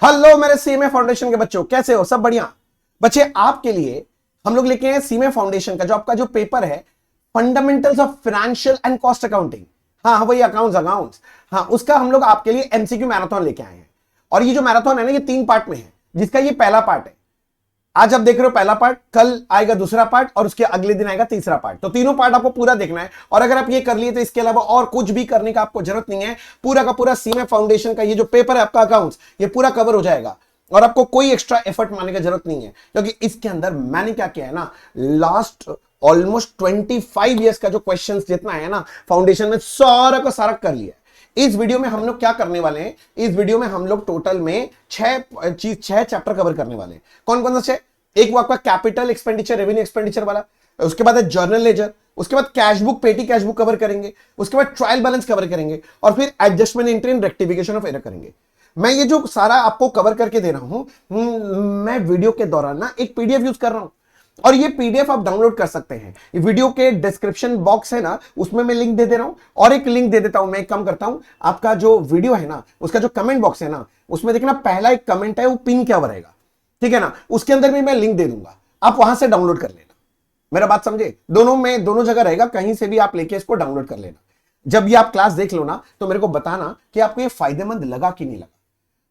Hello मेरे CMA foundation के बच्चों, कैसे हो? सब बढ़िया बच्चे। आपके लिए हम लोग लेके आए सीएमए फाउंडेशन का जो आपका जो पेपर है, fundamentals of financial and cost accounting. हाँ वही अकाउंट्स। हाँ, उसका हम लोग आपके लिए एमसीक्यू मैराथन लेके आए हैं। और ये जो मैराथन है ना, ये 3 पार्ट में है, जिसका ये पहला पार्ट है। आज आप देख रहे हो पहला पार्ट, कल आएगा दूसरा पार्ट और उसके अगले दिन आएगा तीसरा पार्ट। तो तीनों पार्ट आपको पूरा देखना है। और अगर आप ये कर लिए तो इसके अलावा और कुछ भी करने का आपको जरूरत नहीं है। पूरा का पूरा सीएमए फाउंडेशन का ये जो पेपर है आपका अकाउंट्स, ये पूरा कवर हो जाएगा और आपको कोई एक्स्ट्रा एफर्ट मारने की जरूरत नहीं है, क्योंकि इसके अंदर मैंने क्या किया है ना, लास्ट ऑलमोस्ट 25 ईयर्स का जो क्वेश्चन जितना है ना फाउंडेशन में, सारा का सारा कर लिया। इस वीडियो में हम लोग क्या करने वाले हैं, इस वीडियो में हम लोग टोटल में 6 चैप्टर कवर करने वाले हैं। कौन कौन सा 6? एक वो आपका कैपिटल एक्सपेंडिचर, रेवेन्यू एक्सपेंडिचर वाला, उसके बाद है जर्नल लेजर, उसके बाद कैश बुक, पेटी कैश बुक कवर करेंगे, उसके बाद ट्रायल बैलेंस कवर करेंगे और फिर adjustment entry and rectification of error करेंगे। मैं ये जो सारा आपको कवर करके दे रहा हूं, मैं वीडियो के दौरान ना एक पीडीएफ यूज कर रहा हूं और ये पीडीएफ आप डाउनलोड कर सकते हैं। वीडियो के डिस्क्रिप्शन बॉक्स है ना, उसमें मैं लिंक दे दे रहा हूं और एक लिंक दे देता हूं। मैं एक काम करता हूं, आपका जो वीडियो है ना, उसका जो कमेंट बॉक्स है ना, उसमें देखना पहला एक कमेंट है वो पिन क्या रहेगा, ठीक है ना, उसके अंदर भी मैं लिंक दे दूंगा, आप वहां से डाउनलोड कर लेना। मेरा बात समझे? दोनों जगह रहेगा, कहीं से भी आप लेके इसको डाउनलोड कर लेना। जब ये आप क्लास देख लो ना, तो मेरे को बताना कि आपको ये फायदेमंद लगा कि नहीं लगा।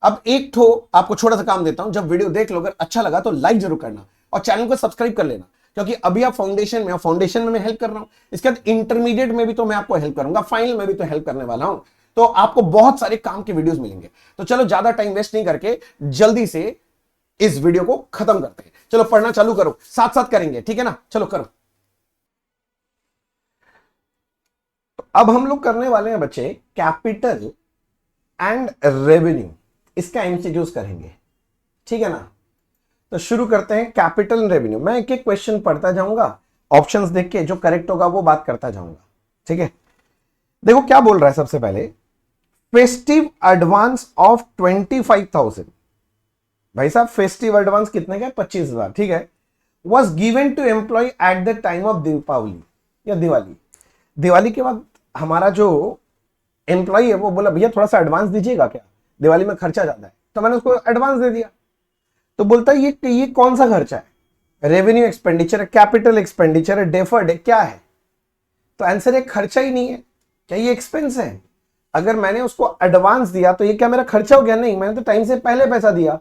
अब एक तो आपको छोटा सा काम देता हूं, जब वीडियो देख लो अगर अच्छा लगा तो लाइक जरूर करना और चैनल को सब्सक्राइब कर लेना, क्योंकि अभी आप फाउंडेशन में मैं हेल्प कर रहा हूं, इसके बाद इंटरमीडिएट में भी तो मैं आपको हेल्प करूंगा, फाइनल में भी तो हेल्प करने वाला हूं। तो आपको बहुत सारे काम के वीडियोस मिलेंगे। तो चलो ज्यादा टाइम वेस्ट नहीं करके जल्दी से इस वीडियो को खत्म करते हैं। चलो पढ़ना चालू करो, साथ साथ करेंगे, ठीक है ना? चलो करो। तो अब हम लोग करने वाले हैं बच्चे कैपिटल एंड रेवेन्यू, इसका एमसीक्यूज करेंगे, ठीक है ना? तो शुरू करते हैं कैपिटल एंड रेवेन्यू। मैं एक एक क्वेश्चन पढ़ता जाऊंगा, ऑप्शंस देख के जो करेक्ट होगा वो बात करता जाऊंगा, ठीक है? देखो क्या बोल रहा है सबसे पहले, फेस्टिव एडवांस ऑफ 25,000। भाई साहब फेस्टिव एडवांस कितने का? 25,000, ठीक है। Was given to employ at the time of Deepawali या दिवाली। दिवाली के बाद हमारा जो एम्प्लॉय है वो बोला भैया थोड़ा सा एडवांस दीजिएगा क्या, दिवाली में खर्चा ज्यादा है, तो मैंने उसको एडवांस दे दिया। तो बोलता है ये कौन सा खर्चा है? रेवेन्यू एक्सपेंडिचर है, कैपिटल एक्सपेंडिचर है, डेफर्ड है, क्या है? तो आंसर है खर्चा ही नहीं है। क्या ये एक्सपेंस है? अगर मैंने उसको एडवांस दिया तो ये क्या मेरा खर्चा हो गया? नहीं, मैंने तो टाइम से पहले पैसा दिया।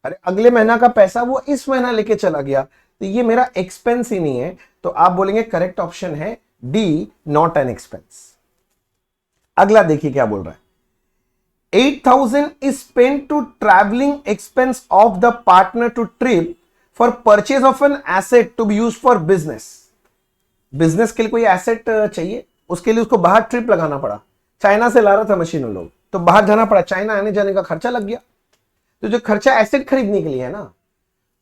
अरे अगले महीना का पैसा वो इस महीना लेके चला गया, तो ये मेरा एक्सपेंस ही नहीं है। तो आप बोलेंगे करेक्ट ऑप्शन है डी, नॉट एन एक्सपेंस। अगला देखिए क्या बोल रहा है, 8,000 is spent to traveling expense of the partner to trip for purchase of an asset to be used for business। Business के लिए कोई एसेट चाहिए, उसके लिए उसको बाहर ट्रिप लगाना पड़ा। चाइना से ला रहा था मशीन लोग, तो बाहर जाना पड़ा, चाइना आने जाने का खर्चा लग गया। तो जो खर्चा एसेट खरीदने के लिए है ना,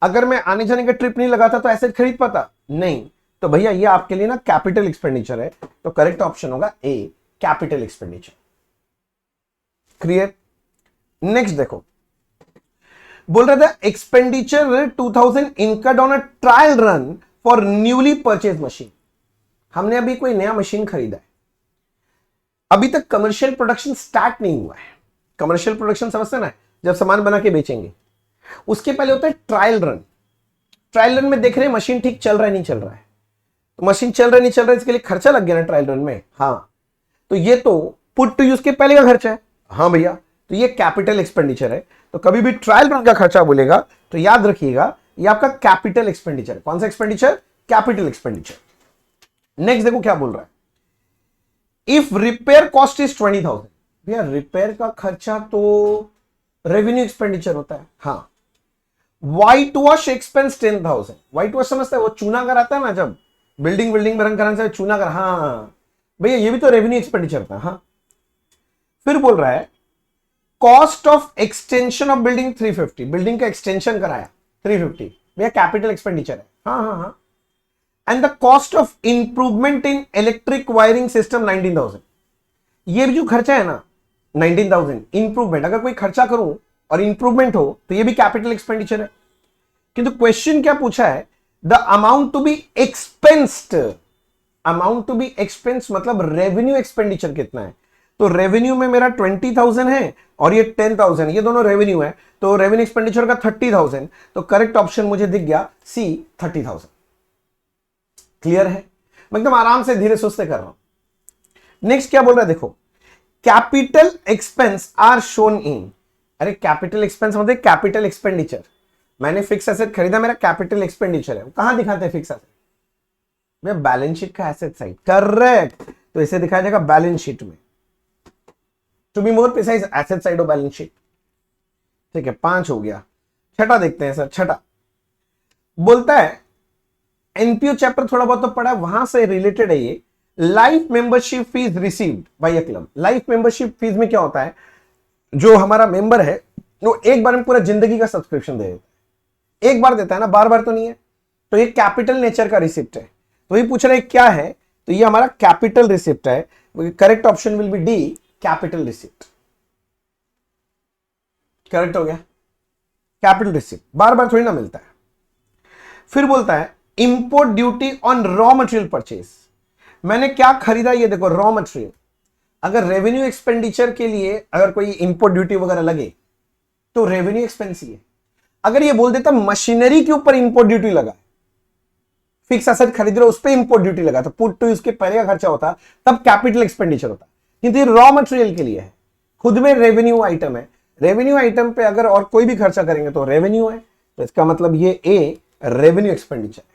अगर मैं आने जाने का ट्रिप नहीं लगाता तो एसेट खरीद पाता नहीं। तो भैया ये आपके लिए ना कैपिटल एक्सपेंडिचर है, तो करेक्ट ऑप्शन होगा ए, कैपिटल एक्सपेंडिचर। क्लियर? नेक्स्ट देखो, बोल रहा था expenditure 2000 incurred on a trial run for newly purchase machine. हमने अभी कोई नया मशीन खरीदा है, अभी तक कमर्शियल प्रोडक्शन स्टार्ट नहीं हुआ है। कमर्शियल प्रोडक्शन समझते ना, जब सामान बना के बेचेंगे, उसके पहले होता है ट्रायल रन। ट्रायल रन में देख रहे हैं मशीन ठीक चल रहा है नहीं चल रहा है, तो मशीन चल रहा है नहीं चल रहा है, इसके लिए खर्चा लग गया ना ट्रायल रन में। हाँ, तो ये तो पुट टू यूज के पहले का खर्चा है। हाँ भैया, तो ये कैपिटल एक्सपेंडिचर है। तो कभी भी ट्रायल रन का खर्चा बोलेगा तो याद रखिएगा ये आपका कैपिटल एक्सपेंडिचर है। कौन सा एक्सपेंडिचर? Capital expenditure. नेक्स्ट देखो क्या बोल रहा है, इफ रिपेयर कॉस्ट इज 20,000। भैया रिपेयर का खर्चा तो रेवेन्यू एक्सपेंडिचर होता है। हाँ, white wash expense 10,000। White wash समझता है, वो चूना कराता है ना, जब बिल्डिंग में रंग कराने से चूना कर, हाँ भैया ये भी तो रेवेन्यू एक्सपेंडिचर था। हाँ, फिर बोल रहा है cost of extension of building 350। Building का एक्सटेंशन कराया 350, भैया कैपिटल एक्सपेंडिचर है। हाँ हाँ हाँ। And the cost of improvement in electric wiring system 19,000। ये भी जो खर्चा है ना 19,000, इंप्रूवमेंट, अगर कोई खर्चा करूं और इंप्रूवमेंट हो तो ये भी कैपिटल एक्सपेंडिचर है। किंतु क्वेश्चन क्या पूछा है, the amount to be expensed. Amount to be expense मतलब रेवेन्यू एक्सपेंडिचर कितना है, तो रेवेन्यू में मेरा 20,000 है और ये 10,000, ये दोनों रेवेन्यू है, तो रेवेन्यू एक्सपेंडिचर का 30,000, तो करेक्ट ऑप्शन मुझे दिख गया सी 30,000। क्लियर है? मैं एकदम आराम से धीरे सुस्ते कर रहा हूं। नेक्स्ट क्या बोल रहा है देखो, capital expense are shown in. अरे कैपिटल एक्सपेंस मतलब कैपिटल एक्सपेंडिचर, मैंने फिक्स एसेट खरीदा, मेरा कैपिटल एक्सपेंडिचर है। कहां दिखाते हैं फिक्स एसेट? भैया बैलेंस शीट का एसेट साइड, करेक्ट। तो इसे दिखाया जाएगा बैलेंस शीट में, to be more precise asset side of balance sheet. ठीक है, 5 हो गया। छठा देखते हैं सर। छठा बोलता है, एनपीओ चैप्टर थोड़ा बहुत तो पढ़ा है, वहां से रिलेटेड है ये। Life membership fees received by a club. Life membership fees में क्या होता है, जो हमारा मेंबर है वो एक बार में पूरा जिंदगी का सब्सक्रिप्शन दे देता है, एक बार देता है ना, बार बार तो नहीं है। तो ये कैपिटल नेचर का रिसिप्ट है। तो ये पूछ रहे क्या है, तो ये हमारा कैपिटल रिसिप्ट है। Correct option will be D, capital receipt. Correct हो गया, कैपिटल रिसिप्ट बार बार थोड़ी ना मिलता है। फिर बोलता है import duty on raw material purchase. मैंने क्या खरीदा, ये देखो रॉ मटेरियल। अगर रेवेन्यू एक्सपेंडिचर के लिए अगर कोई इंपोर्ट ड्यूटी वगैरह लगे तो रेवेन्यू एक्सपेंस ही है। अगर ये बोल देता मशीनरी के ऊपर इंपोर्ट ड्यूटी लगा, फिक्स एसेट खरीद रहे उस पर इंपोर्ट ड्यूटी लगा, तो पुट टू उसके पहले का खर्चा होता, तब कैपिटल एक्सपेंडिचर होता। किंतु ये रॉ मटेरियल के लिए है, खुद में रेवेन्यू आइटम है। रेवेन्यू आइटम पे अगर और कोई भी खर्चा करेंगे तो रेवेन्यू है, तो इसका मतलब ये ए रेवेन्यू एक्सपेंडिचर है।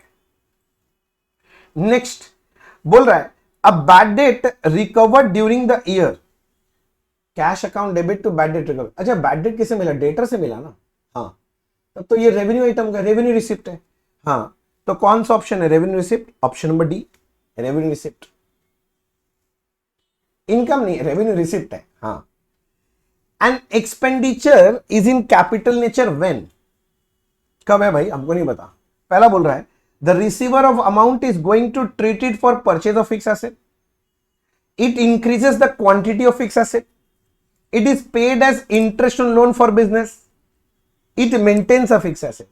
नेक्स्ट बोल रहा है a bad debt recovered during the year, cash account debit to bad debt recover. अच्छा, बैड डेट किसे मिला? डेटर से मिला ना। हाँ, तब तो ये रेवेन्यू आइटम का रेवेन्यू रिसिप्ट है। हाँ, तो कौन सा ऑप्शन है? Revenue receipt, option number D revenue receipt. Income नहीं, रेवेन्यू रिसिप्ट है। हाँ, an expenditure is in capital nature when, कब है भाई? हमको नहीं पता। पहला बोल रहा है the receiver of amount is going to treat it for purchase of fix asset, it increases the quantity of fix asset, it is paid as interest on loan for business, it maintains a fix asset.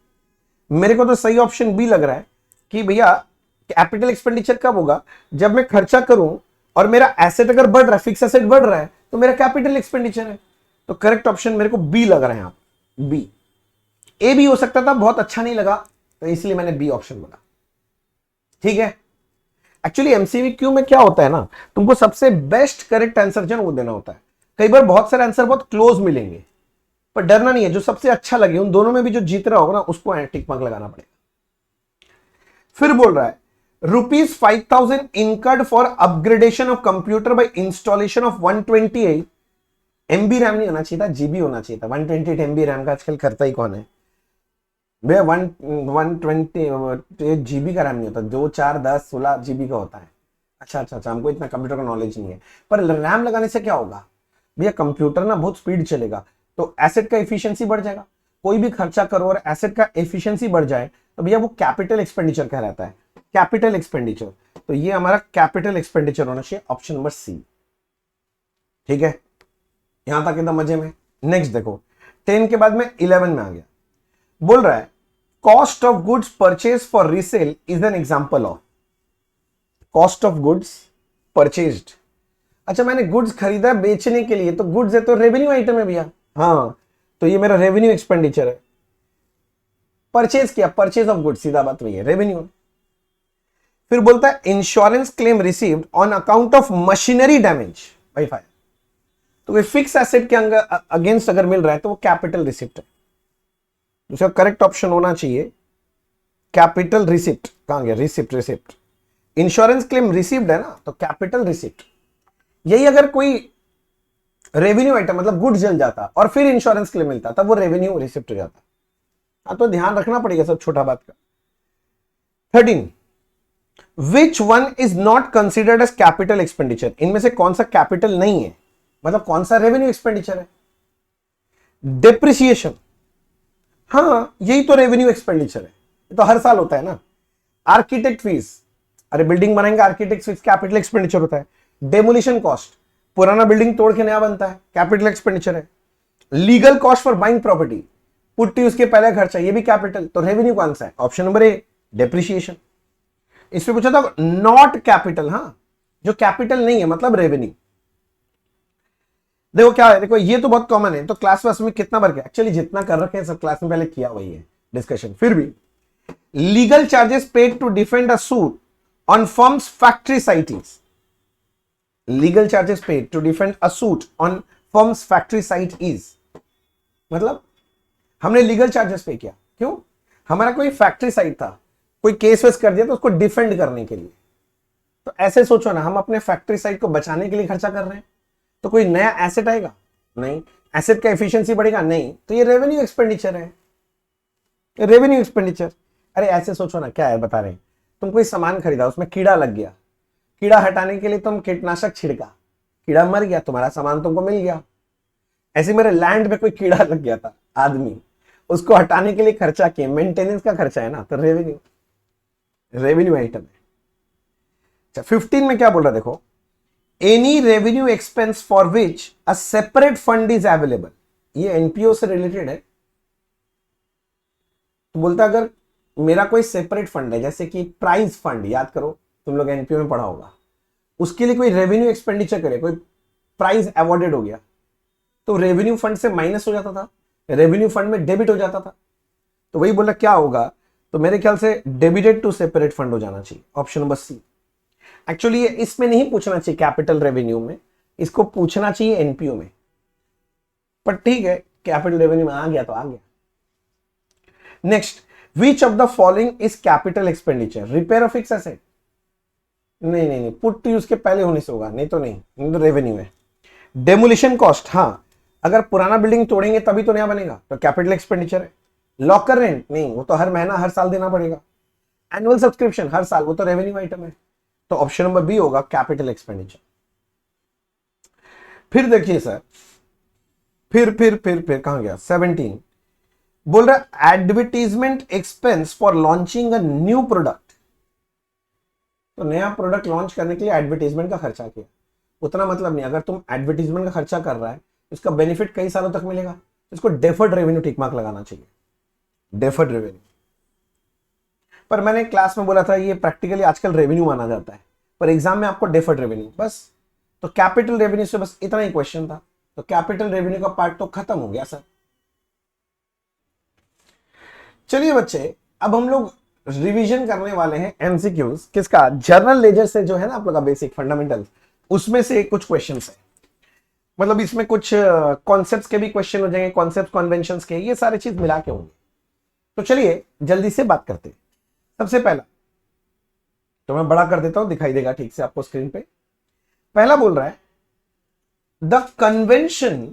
मेरे को तो सही option B लग रहा है कि भैया capital expenditure कब होगा? जब मैं खर्चा करूं और मेरा एसेट अगर बढ़ रहा है, फिक्स एसेट बढ़ रहा है, तो मेरा कैपिटल एक्सपेंडिचर है। तो करेक्ट ऑप्शन मेरे को बी लग रहा है, यहां बी। ए भी हो सकता था, बहुत अच्छा नहीं लगा, तो इसलिए मैंने बी ऑप्शन बोला। ठीक है, एक्चुअली एमसीक्यू में क्या होता है ना, तुमको सबसे बेस्ट करेक्ट आंसर जो वो देना होता है। कई बार बहुत सारे आंसर बहुत क्लोज मिलेंगे, पर डरना नहीं है, जो सबसे अच्छा लगे उन दोनों में भी जो जीत रहा होगा ना उसको टिक मार्क लगाना पड़ेगा। फिर बोल रहा है ₹5,000 incurred for upgradation of computer by installation of 128 MB RAM. नहीं होना चाहिए था, जीबी होना चाहिए था। 128 MB रैम का आजकल करता ही कौन है भैया? 128 GB का रैम नहीं होता, 2, 4, 10, 16 GB का होता है। अच्छा, हमको इतना कंप्यूटर का नॉलेज नहीं है। पर रैम लगाने से क्या होगा भैया? कंप्यूटर ना बहुत स्पीड चलेगा, तो एसेट का एफिशिएंसी बढ़ जाएगा। कोई भी खर्चा करो और एसेट का एफिशिएंसी बढ़ जाए तो भैया वो कैपिटल एक्सपेंडिचर कहलाता है, कैपिटल एक्सपेंडिचर। तो ये हमारा कैपिटल एक्सपेंडिचर होना चाहिए, ऑप्शन नंबर सी। ठीक है, यहां तक एकदम मजे में। नेक्स्ट देखो, 10 के बाद में 11 में आ गया। बोल रहा है cost of goods purchase for resale is an example of. Cost of goods purchased, अच्छा मैंने गुड्स खरीदा बेचने के लिए, तो गुड्स है तो रेवेन्यू आइटम है भैया। हाँ, तो ये मेरा रेवेन्यू एक्सपेंडिचर है। परचेज किया, परचेज ऑफ गुड्स, सीधा बात वही है, रेवेन्यू। फिर बोलता है insurance claim received on account of machinery damage by fire. तो कोई फिक्स एसेट के अगेंस्ट अगर मिल रहा है तो वो कैपिटल रिसिप्ट है। उसका करेक्ट ऑप्शन होना चाहिए कैपिटल रिसिप्ट। कहां गया? रिसिप्ट। इंश्योरेंस क्लेम रिसीव्ड है ना, तो कैपिटल रिसिप्ट। यही अगर कोई रेवेन्यू आइटम मतलब गुड जल जाता और फिर इंश्योरेंस क्लेम मिलता, तब वो रेवेन्यू रिसिप्ट हो जाता। हाँ, तो ध्यान रखना पड़ेगा सब छोटा बात का। 13 which one is not considered as capital expenditure. इनमें से कौन सा कैपिटल नहीं है, मतलब कौन सा रेवेन्यू एक्सपेंडिचर है? डेप्रिसिएशन, हाँ यही तो रेवेन्यू एक्सपेंडिचर है, ये तो हर साल होता है ना। आर्किटेक्ट फीस, अरे बिल्डिंग बनाएंगे, आर्किटेक्ट फीस कैपिटल एक्सपेंडिचर होता है। डेमोलिशन कॉस्ट, पुराना बिल्डिंग तोड़ के नया बनता है, कैपिटल एक्सपेंडिचर है। Legal cost for buying property, putty उसके पहले खर्चा, ये भी कैपिटल। तो रेवेन्यू कौन सा है? ऑप्शन नंबर ए डेप्रिसिएशन। इसमें पूछा था नॉट कैपिटल, हाँ जो कैपिटल नहीं है मतलब रेवेन्यू। देखो क्या है, देखो ये तो बहुत कॉमन है, तो क्लास वास में कितना बार किया, एक्चुअली जितना कर रखे हैं सब क्लास में पहले किया वही है डिस्कशन। फिर भी legal charges paid to defend a suit on firm's factory site is, legal charges paid to defend a suit on firm's factory site is, मतलब हमने लीगल चार्जेस पे किया, क्यों, हमारा कोई फैक्ट्री साइट था, कोई केस वेस कर दिया तो उसको डिफेंड करने के लिए। तो ऐसे सोचो ना, हम अपने फैक्ट्री साइट को बचाने के लिए खर्चा कर रहे हैं, तो कोई नया एसेट आएगा नहीं, एसेट का एफिशिएंसी बढ़ेगा नहीं, तो ये रेवेन्यू एक्सपेंडिचर है, रेवेन्यू एक्सपेंडिचर। अरे ऐसे सोचो ना, क्या है बता रहे हैं, तुम कोई सामान खरीदा, उसमें कीड़ा लग गया, कीड़ा हटाने के लिए तुम कीटनाशक छिड़का, कीड़ा मर गया, तुम्हारा सामान तुमको मिल गया। ऐसे मेरे लैंड में कोई कीड़ा लग गया था, आदमी उसको हटाने के लिए खर्चा किए, मेंटेनेंस का खर्चा है ना, तो रेवेन्यू, रेवेन्यू आइटम है। अच्छा 15 में क्या बोल रहा है देखो, any revenue expense for which a separate fund is available, ये एनपीओ से रिलेटेड है। तो बोलता अगर मेरा कोई सेपरेट फंड है, जैसे कि प्राइज फंड, याद करो तुम लोग एनपीओ में पढ़ा होगा, उसके लिए कोई रेवेन्यू एक्सपेंडिचर करे, कोई प्राइज अवॉर्डेड हो गया, तो रेवेन्यू फंड से माइनस हो जाता था, रेवेन्यू फंड में डेबिट हो जाता था। तो वही बोला क्या होगा, तो मेरे ख्याल से डेबिटेड टू सेपरेट फंड हो जाना चाहिए, ऑप्शन नंबर सी। एक्चुअली ये इसमें नहीं पूछना चाहिए कैपिटल रेवेन्यू में, इसको पूछना चाहिए एनपीओ में, पर ठीक है कैपिटल रेवेन्यू में आ गया तो आ गया। Next, which of the following is capital expenditure, repair of fix asset, नहीं नहीं नहीं, पुट टू यूज के पहले होने से होगा, नहीं तो नहीं, तो रेवेन्यू है। डेमोलिशन कॉस्ट, हाँ अगर पुराना बिल्डिंग तोड़ेंगे तभी तो नया बनेगा, तो कैपिटल एक्सपेंडिचर है। लॉकर रेंट, नहीं वो तो हर महीना हर साल देना पड़ेगा। एनुअल सब्सक्रिप्शन हर साल, वो तो रेवेन्यू आइटम है, तो ऑप्शन नंबर बी होगा कैपिटल एक्सपेंडिचर। फिर देखिए सर, फिर कहां गया, 17 बोल रहा advertisement expense for launching a new product, तो नया प्रोडक्ट लॉन्च करने के लिए एडवर्टीजमेंट का खर्चा किया, उतना मतलब नहीं, अगर तुम एडवर्टीजमेंट का खर्चा कर रहा है इसका बेनिफिट कई सालों तक मिलेगा, इसको डेफर्ड रेवेन्यू टिक मार्क लगाना चाहिए, डेफर्ड रेवेन्यू। पर मैंने क्लास में बोला था ये प्रैक्टिकली आजकल रेवेन्यू माना जाता है, पर एग्जाम में आपको डेफर्ड रेवेन्यू बस, तो कैपिटल रेवेन्यू से बस इतना ही क्वेश्चन था, तो कैपिटल रेवेन्यू का पार्ट तो खत्म हो गया सर। चलिए बच्चे, अब हम लोग रिवीजन करने वाले हैं एमसीक्यूज किसका, जर्नल लेजर से, जो है ना आप लोग का बेसिक फंडामेंटल, उसमें से कुछ क्वेश्चंस है, मतलब इसमें कुछ कॉन्सेप्ट्स के भी क्वेश्चन हो जाएंगे, कॉन्सेप्ट कन्वेंशंस के, ये सारे चीज मिला के होंगे। तो चलिए जल्दी से बात करते हैं। सबसे पहला तो मैं बड़ा कर देता हूं, दिखाई देगा ठीक से आपको स्क्रीन पे। पहला बोल रहा है the convention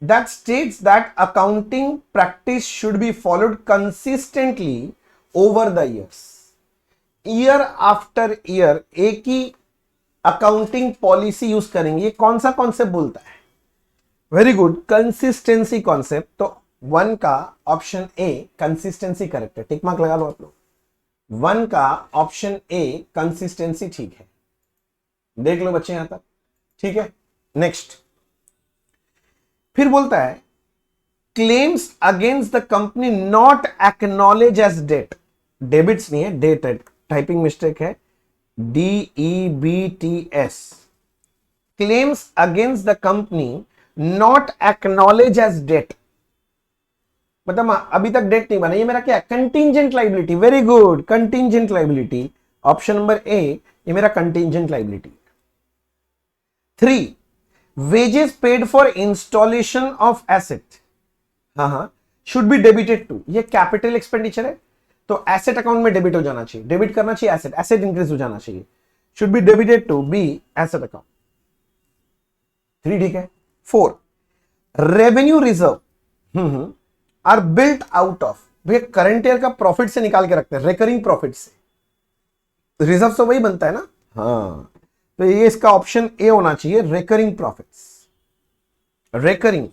that states that accounting practice should be followed consistently over the years, year after year एक ही अकाउंटिंग पॉलिसी यूज करेंगे, ये कौन सा कॉन्सेप्ट बोलता है, वेरी गुड, कंसिस्टेंसी कॉन्सेप्ट। तो 1 का ऑप्शन ए कंसिस्टेंसी करेक्ट है, टिक मार्क लगा लो आप लोग, 1 का ऑप्शन ए कंसिस्टेंसी ठीक है, देख लो बच्चे यहां तक, ठीक है। नेक्स्ट फिर बोलता है claims against the company not acknowledge as debt, debits नहीं है, डेट है, टाइपिंग मिस्टेक है, DEBTS, claims against the company not acknowledge as debt, मतलब अभी तक डेट नहीं बना, ये मेरा क्या है, contingent liability, very good, contingent liability, option number A ये मेरा contingent liability. 3 wages paid for installation of asset, हाँ should be debited to, ये कैपिटल एक्सपेंडिचर है, तो एसेट अकाउंट में डेबिट हो जाना चाहिए, डेबिट करना चाहिए एसेट, एसेट इंक्रीज हो जाना चाहिए, should be debited to B asset account. 3 ठीक है। 4 revenue reserve are built out of, भैया करंट ईयर का प्रॉफिट से निकाल के रखते हैं, रिकरिंग प्रॉफिट से, रिजर्व तो वही बनता है ना, हाँ, तो ये इसका ऑप्शन ए होना चाहिए, रिकरिंग प्रॉफिट्स। रिकरिंग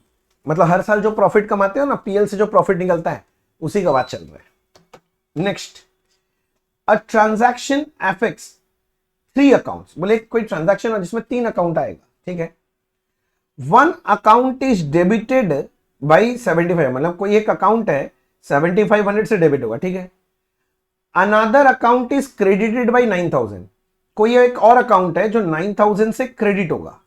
मतलब हर साल जो प्रॉफिट कमाते हो ना, पीएल से जो प्रॉफिट निकलता है उसी का बात चल रहा है। Next, a transaction affects 3 accounts, बोले कोई ट्रांजैक्शन है जिसमें 3 अकाउंट आएगा, ठीक है। 1 अकाउंट इज डेबिटेड बाई 75, मतलब कोई एक अकाउंट है 7500 से डेबिट होगा, ठीक है। Another account is credited by 9000, कोई एक और अकाउंट है जो 9000 से क्रेडिट होगा,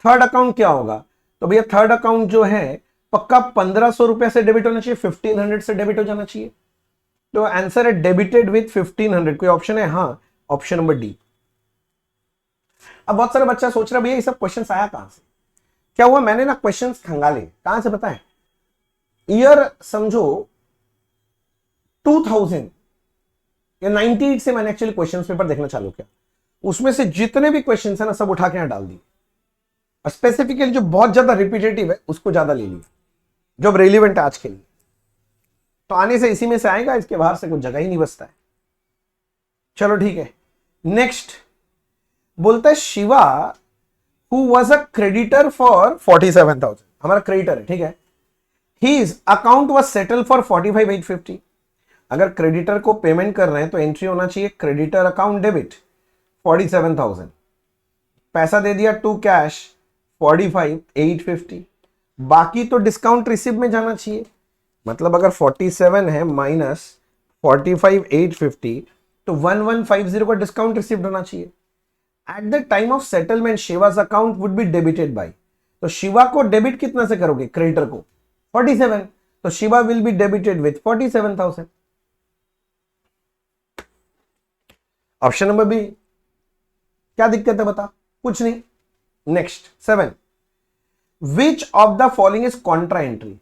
थर्ड अकाउंट क्या होगा? तो भैया थर्ड अकाउंट जो है पक्का 1500 रुपए से डेबिट होना चाहिए, 1500 से डेबिट हो जाना चाहिए। तो आंसर है डेबिटेड विथ 1500। कोई ऑप्शन है? हाँ, ऑप्शन नंबर डी। अब बहुत सारे बच्चा सोच रहा भैया ये सब क्वेश्चन आया कहां से? क्या हुआ, मैंने ना क्वेश्चन खंगाले। कहां से पता है? ईयर समझो 2000 या 98 से मैंने एक्चुअली क्वेश्चन पेपर देखना चालू किया। उसमें से जितने भी क्वेश्चन है ना सब उठा के यहां डाल दिए, और स्पेसिफिकली जो बहुत ज्यादा रिपीटेटिव है उसको ज्यादा ले लिया, जो रेलिवेंट है आज के लिए। तो आने से इसी में से आएगा, इसके बाहर से कुछ जगह ही नहीं बचता है। चलो ठीक है, नेक्स्ट बोलता है Shiva who was a creditor for 47,000। हमारा क्रेडिटर है, ठीक है। His account was settle for 45,850। अगर क्रेडिटर को पेमेंट कर रहे हैं तो एंट्री होना चाहिए क्रेडिटर अकाउंट डेबिट 47,000, पैसा दे दिया टू कैश 45,850, बाकी तो डिस्काउंट रिसीव में जाना चाहिए। मतलब अगर 47 है माइनस 45,850 तो 1150 का डिस्काउंट रिसीव होना चाहिए। At the time of settlement Shiva's account would be debited by, तो शिवा को डेबिट कितना से करोगे? क्रेडिटर को 47, तो Shiva will be debited with 47,000। Option number B. क्या दिक्कत है बता? कुछ नहीं। Next 7, which of the following is contra entry?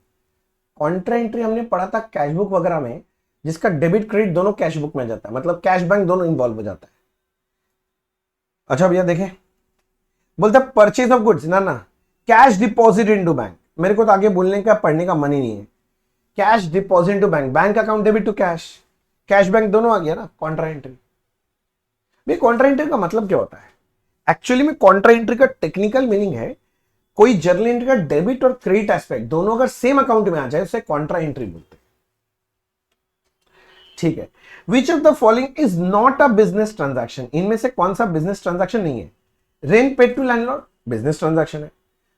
Contra entry हमने पढ़ा था कैश बुक वगैरह में, जिसका डेबिट क्रेडिट दोनों कैश बुक में जाता है, मतलब कैश बैंक दोनों इन्वॉल्व हो जाता है। अच्छा भैया देखें, बोलते परचेज ऑफ गुड्स, ना कैश डिपॉजिट इनटू बैंक। मेरे को तो आगे बोलने का पढ़ने का मन ही नहीं है। Cash deposit into bank, bank account debit to cash, cash bank दोनों आ गया ना कॉन्ट्रा एंट्री। भाई कॉन्ट्रा एंट्री का मतलब क्या होता है? एक्चुअली में कॉन्ट्रा एंट्री का टेक्निकल मीनिंग है कोई जर्नल एंट्री का डेबिट और क्रेडिट एस्पेक्ट दोनों अगर सेम अकाउंट में आ जाए उसे कॉन्ट्रा एंट्री बोलते हैं, ठीक है। Which of the following is not a business transaction? इनमें से कौन सा बिजनेस ट्रांजैक्शन नहीं है? Rent paid to landlord business transaction है।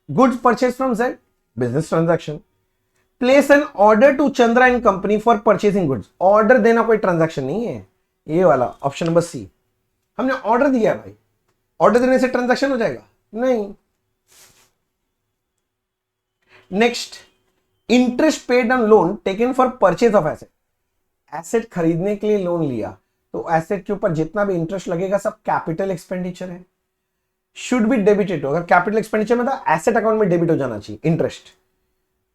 Goods purchase from Z business transaction. Place an order to Chandra and company for purchasing goods, order देना कोई transaction नहीं है। ये वाला ऑप्शन नंबर सी, हमने ऑर्डर दिया भाई, ऑर्डर देने से ट्रांजैक्शन हो जाएगा? नहीं। Next, interest paid on loan taken for purchase of asset. Asset खरीदने के लिए लोन लिया तो एसेट के ऊपर जितना भी इंटरेस्ट लगेगा सब कैपिटल एक्सपेंडिचर है, शुड बी डेबिटेड। अगर कैपिटल एक्सपेंडिचर में था एसेट अकाउंट में डेबिट हो जाना चाहिए, इंटरेस्ट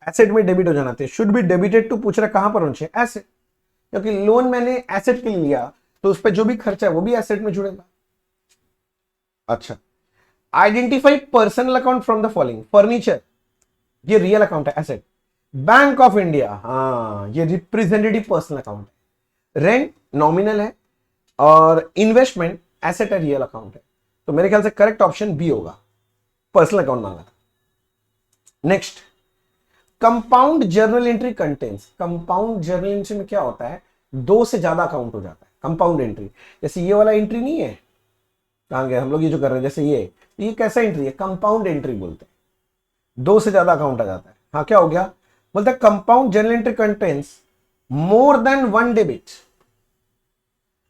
एसेट में डेबिट हो जाना चाहिए। शुड बी डेबिटेड टू पूछ रहा कहां पर होना चाहिए? एसेट, क्योंकि लोन मैंने एसेट के लिए लिया तो उस पर जो भी खर्चा है वो भी एसेट में जुड़ेगा। अच्छा, identify personal account from the following. Furniture ये रियल अकाउंट है, एसेट। बैंक ऑफ इंडिया, हाँ ये रिप्रेजेंटेटिव पर्सनल अकाउंट है। रेंट नॉमिनल है और इन्वेस्टमेंट एसेट है, रियल अकाउंट है। तो मेरे ख्याल से करेक्ट ऑप्शन बी होगा, पर्सनल अकाउंट मांगा था। Next, compound journal entry contains. Compound journal entry में क्या होता है? दो से ज्यादा अकाउंट हो जाता है कंपाउंड एंट्री। जैसे ये वाला एंट्री नहीं है, कहां गए हम लोग, ये जो कर रहे हैं जैसे ये कैसा एंट्री है? कंपाउंड एंट्री बोलते हैं, दो से ज्यादा अकाउंट आ जाता है। हाँ क्या हो गया? बोलते हैं compound journal entry contains more than one debit.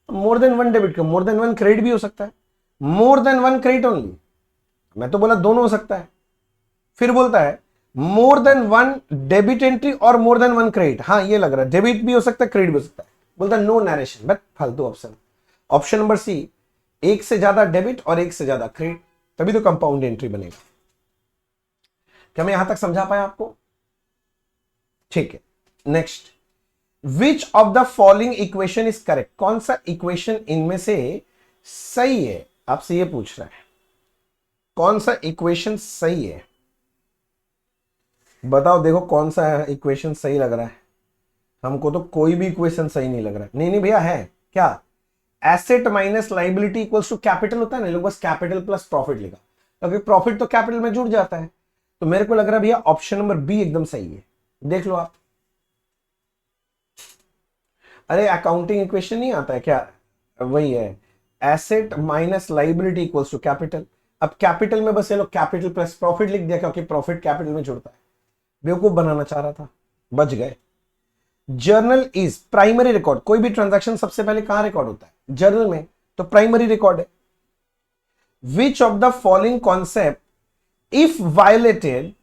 More than one debit, more than one credit भी हो सकता है, more than one credit only. मैं तो बोला दोनों हो सकता है। फिर बोलता है more than one debit entry और मोर देन वन क्रेडिट। हाँ ये लग रहा है डेबिट भी हो सकता है क्रेडिट भी हो सकता है। बोलता है नो नरेशन, बट फालतू ऑप्शन। ऑप्शन नंबर सी, एक से ज्यादा डेबिट और एक से ज्यादा क्रेडिट, तभी तो कंपाउंड एंट्री बनेगा। क्या मैं यहां तक समझा पाया आपको? ठीक है। Next, which of the following equation is correct? कौन सा इक्वेशन इनमें से सही है? आपसे ये पूछ रहा है कौन सा इक्वेशन सही है। बताओ, देखो कौन सा इक्वेशन सही लग रहा है। हमको तो कोई भी इक्वेशन सही नहीं लग रहा है। नहीं भैया है क्या? Asset minus liability equals to capital होता है ना, लोग बस कैपिटल प्लस प्रॉफिट लिखा, क्योंकि प्रॉफिट तो कैपिटल में जुड़ जाता है। तो मेरे को लग रहा है भैया ऑप्शन नंबर बी एकदम सही है। देख लो आप। अरे अकाउंटिंग इक्वेशन नहीं आता है क्या? वही है, asset minus liability equals to capital. अब कैपिटल में बस ये लोग कैपिटल प्लस प्रॉफिट लिख दिया, क्योंकि प्रॉफिट कैपिटल में जुड़ता है। बेवकूफ बनाना चाह रहा था, बच गए। Journal is primary record. कोई भी ट्रांजैक्शन सबसे पहले कहां रिकॉर्ड होता है? जर्नल में, तो प्राइमरी रिकॉर्ड है। Which of the following concept if violated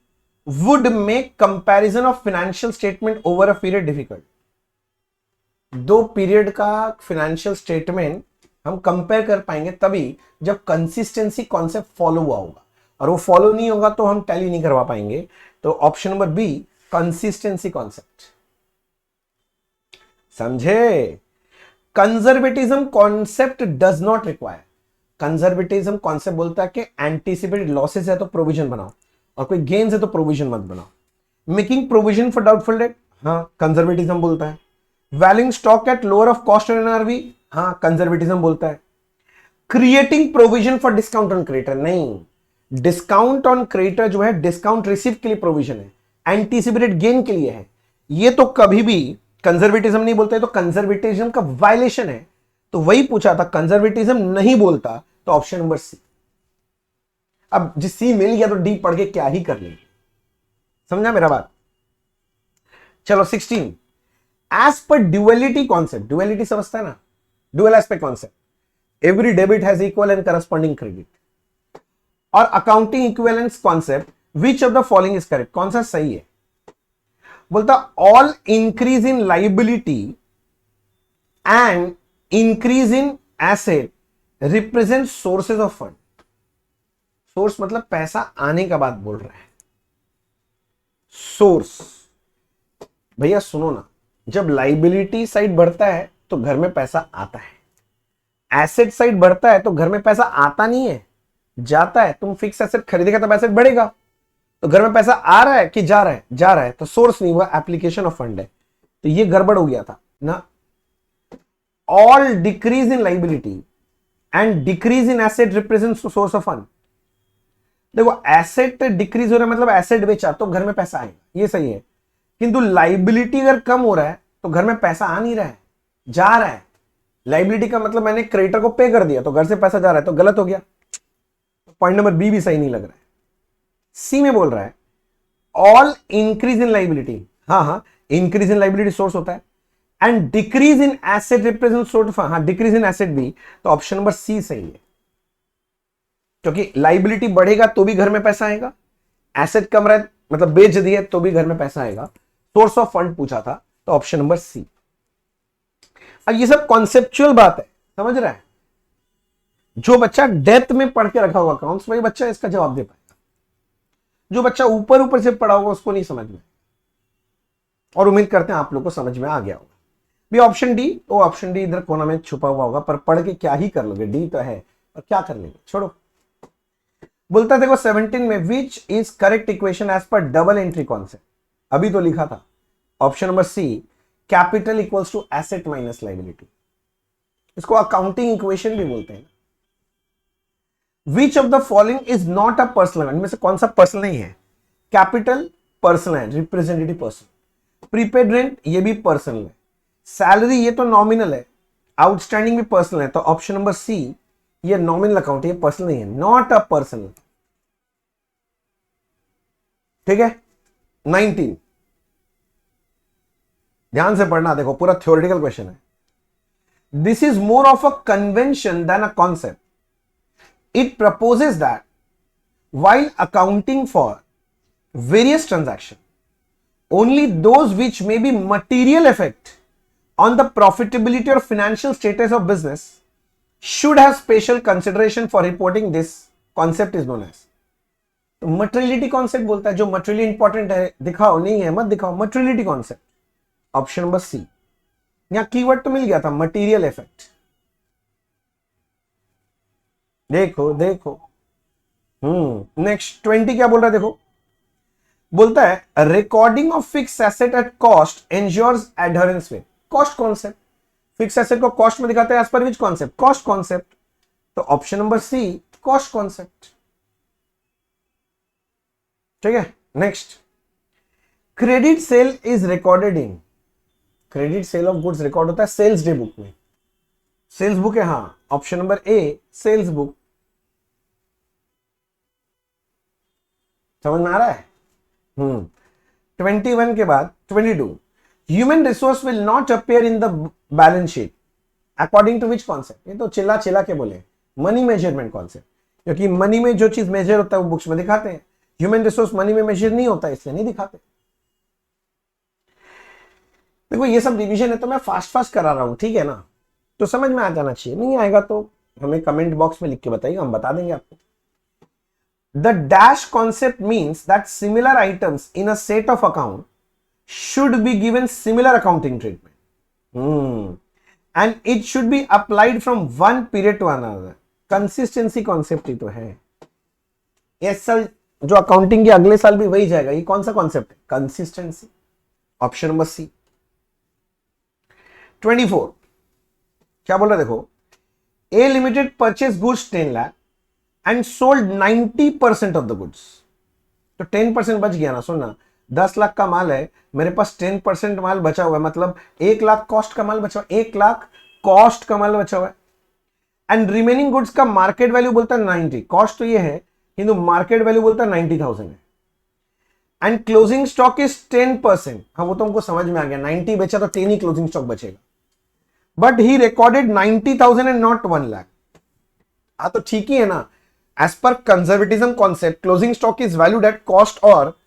would make comparison of financial statement over a period difficult. दो पीरियड का फाइनेंशियल स्टेटमेंट हम कंपेयर कर पाएंगे तभी जब कंसिस्टेंसी कॉन्सेप्ट फॉलो हुआ होगा, और वो फॉलो नहीं होगा तो हम टैली नहीं करवा पाएंगे। तो option number B, consistency concept. समझे? Conservatism concept does not require. Conservatism concept बोलता है कि एंटीसिपेटेड लॉसेस है तो प्रोविजन बनाओ, और कोई गेन्स है तो प्रोविजन मत बनाओ। Making provision for doubtful debt, हाँ कंजर्वेटिज्म बोलता है। Valuing stock at lower of cost और एनआरवी, हाँ कंजर्वेटिज्म बोलता है। Creating provision for discount on creditor, नहीं, डिस्काउंट ऑन क्रेडिटर जो है डिस्काउंट रिसीव के लिए प्रोविजन है, एंटीसिपेटेड गेन के लिए है। ये तो कभी भी कंजर्वेटिज्म नहीं बोलता है, तो कंजर्वेटिज्म का वायलेशन है। तो वही पूछा था, कंजर्वेटिज्म नहीं बोलता, तो ऑप्शन नंबर सी। अब जिस सी मिल गया तो डी पढ़ के क्या ही कर लेंगे। समझा मेरा बात? चलो 16, as per duality concept, duality समझता है ना, dual aspect concept, every debit has equal and corresponding credit, और accounting equivalence concept, which of the following is correct? कौन सा सही है? बोलता all increase in liability and increase in asset represent sources of fund. Source मतलब पैसा आने का बात बोल रहा है। सोर्स, भैया सुनो ना, जब लाइबिलिटी साइड बढ़ता है तो घर में पैसा आता है, एसेट साइड बढ़ता है तो घर में पैसा आता नहीं है, जाता है। तुम फिक्स एसेट खरीदेगा तब एसेट बढ़ेगा, तो घर में पैसा आ रहा है कि जा रहा है? जा रहा है, तो सोर्स नहीं हुआ, एप्लीकेशन ऑफ फंड है। तो ये गड़बड़ हो गया था ना। All decrease in liability and decrease in asset represent source of fund. देखो एसेट डिक्रीज हो रहा है मतलब एसेट बेचा तो घर में पैसा आएगा, ये सही है। किंतु लाइबिलिटी अगर कम हो रहा है तो घर में पैसा आ नहीं रहा है, जा रहा है। लाइबिलिटी का मतलब मैंने क्रेडिटर को पे कर दिया तो घर से पैसा जा रहा है, तो गलत हो गया। पॉइंट नंबर बी भी सही नहीं लग रहा है। सी में बोल रहा है ऑल इंक्रीज इन लाइबिलिटी, हाँ इंक्रीज इन लाइबिलिटी सोर्स होता है, and decrease in asset represent source of, हाँ डिक्रीज इन एसेट भी, तो ऑप्शन नंबर सी सही है। क्योंकि लाइबिलिटी बढ़ेगा तो भी घर में पैसा आएगा, एसेट कम रहा है मतलब बेच दिया तो भी घर में पैसा आएगा। सोर्स ऑफ फंड पूछा था, तो ऑप्शन नंबर सी। अब ये सब कॉन्सेप्चुअल बात है, समझ रहा है? जो बच्चा डेप्थ में पढ़ के रखा होगा अकाउंट्स, वही बच्चा इसका जवाब दे पाएगा। जो बच्चा ऊपर ऊपर से पढ़ा होगा उसको नहीं समझ में, और उम्मीद करते हैं आप लोग को समझ में आ गया होगा। भी ऑप्शन डी, तो ऑप्शन डी इधर कोना में छुपा हुआ होगा, पर पढ़ के क्या ही कर लोगे, डी तो है और क्या कर लेंगे, छोड़ो। बोलता देखो 17 में which is correct equation as per double entry concept? अभी तो लिखा था option number C, capital equals to asset minus liability. इसको अकाउंटिंग इक्वेशन भी बोलते हैं। Which of the following is not a personal, इनमें से कौन सा पर्सनल नहीं है? कैपिटल पर्सनल है, रिप्रेजेंटेटिव पर्सन। प्रीपेड रेंट ये भी पर्सनल है। सैलरी ये तो नॉमिनल है। आउटस्टैंडिंग भी पर्सनल है, तो ऑप्शन नंबर सी, ये नॉमिनल अकाउंट, ये पर्सनल नहीं है, नॉट अ पर्सनल। ठीक है। 19, ध्यान से पढ़ना, देखो पूरा थ्योरेटिकल क्वेश्चन है। This is more of a convention than a concept. It proposes that while accounting for various transactions, only those which may be material effect on the profitability or financial status of business should have special consideration for reporting. This concept is known as, तो materiality concept बोलता है जो materially important है दिखाओ, नहीं है मत दिखाओ, materiality concept. Option number C. यहां कीवर्ड तो मिल गया था, मटेरियल इफेक्ट। देखो देखो, नेक्स्ट 20 क्या बोल रहा है, देखो बोलता है recording of fix asset at cost ensures adherence with cost concept. Fix asset को कॉस्ट में दिखाते हैं as per which concept? Cost concept. तो option number C, cost concept. ठीक है। Next, credit sale is recorded in, credit sale of goods record होता है sales day book में। सेल्स बुक है, हाँ option number A, sales book. समझ में आ रहा है? 21 के बाद 22, human resource will not appear in the balance sheet according to which concept? ये तो चिल्ला चिल्ला के बोले, मनी मेजरमेंट कॉन्सेप्ट। क्योंकि मनी में जो चीज मेजर होता है वो बुक्स में दिखाते हैं, ह्यूमन रिसोर्स मनी में मेजर नहीं होता, इसलिए नहीं दिखाते। देखो ये सब डिवीजन है तो मैं फास्ट फास्ट करा रहा हूं, ठीक है ना, तो समझ में आ जाना चाहिए। नहीं आएगा तो हमें कमेंट बॉक्स में लिख के बताइए, हम बता देंगे आपको। The dash concept means that similar items in a set of account should be given similar accounting treatment, and it should be applied from one period to another. Consistency concept ही तो है। इस साल जो अकाउंटिंग के अगले साल भी वही जाएगा। ये कौन सा कॉन्सेप्ट है? कंसिस्टेंसी। ऑप्शन नंबर सी। 24 क्या बोल रहा है देखो, A limited purchase goods 10 lakh and sold 90% of the goods. तो 10% बच गया ना, सुनना 10 लाख का माल है, मेरे पास 10% माल बचा हुआ है, मतलब 1 लाख कॉस्ट का माल बचा हुआ है, 1 लाख कॉस्ट का माल बचा हुआ है। एंड रिमेनिंग गुड्स का मार्केट वैल्यू बोलता है 90, कॉस्ट तो ये है किंतु मार्केट वैल्यू बोलता है 90,000 है। एंड क्लोजिंग स्टॉक इज 10%, हाँ वो तो हमको समझ में आ गया, 90 बेचा तो 10 ही क्लोजिंग स्टॉक बचेगा। But he recorded 90,000 and not 1 lakh. हाँ तो ठीक ही है ना, as per conservatism concept closing stock is valued at cost और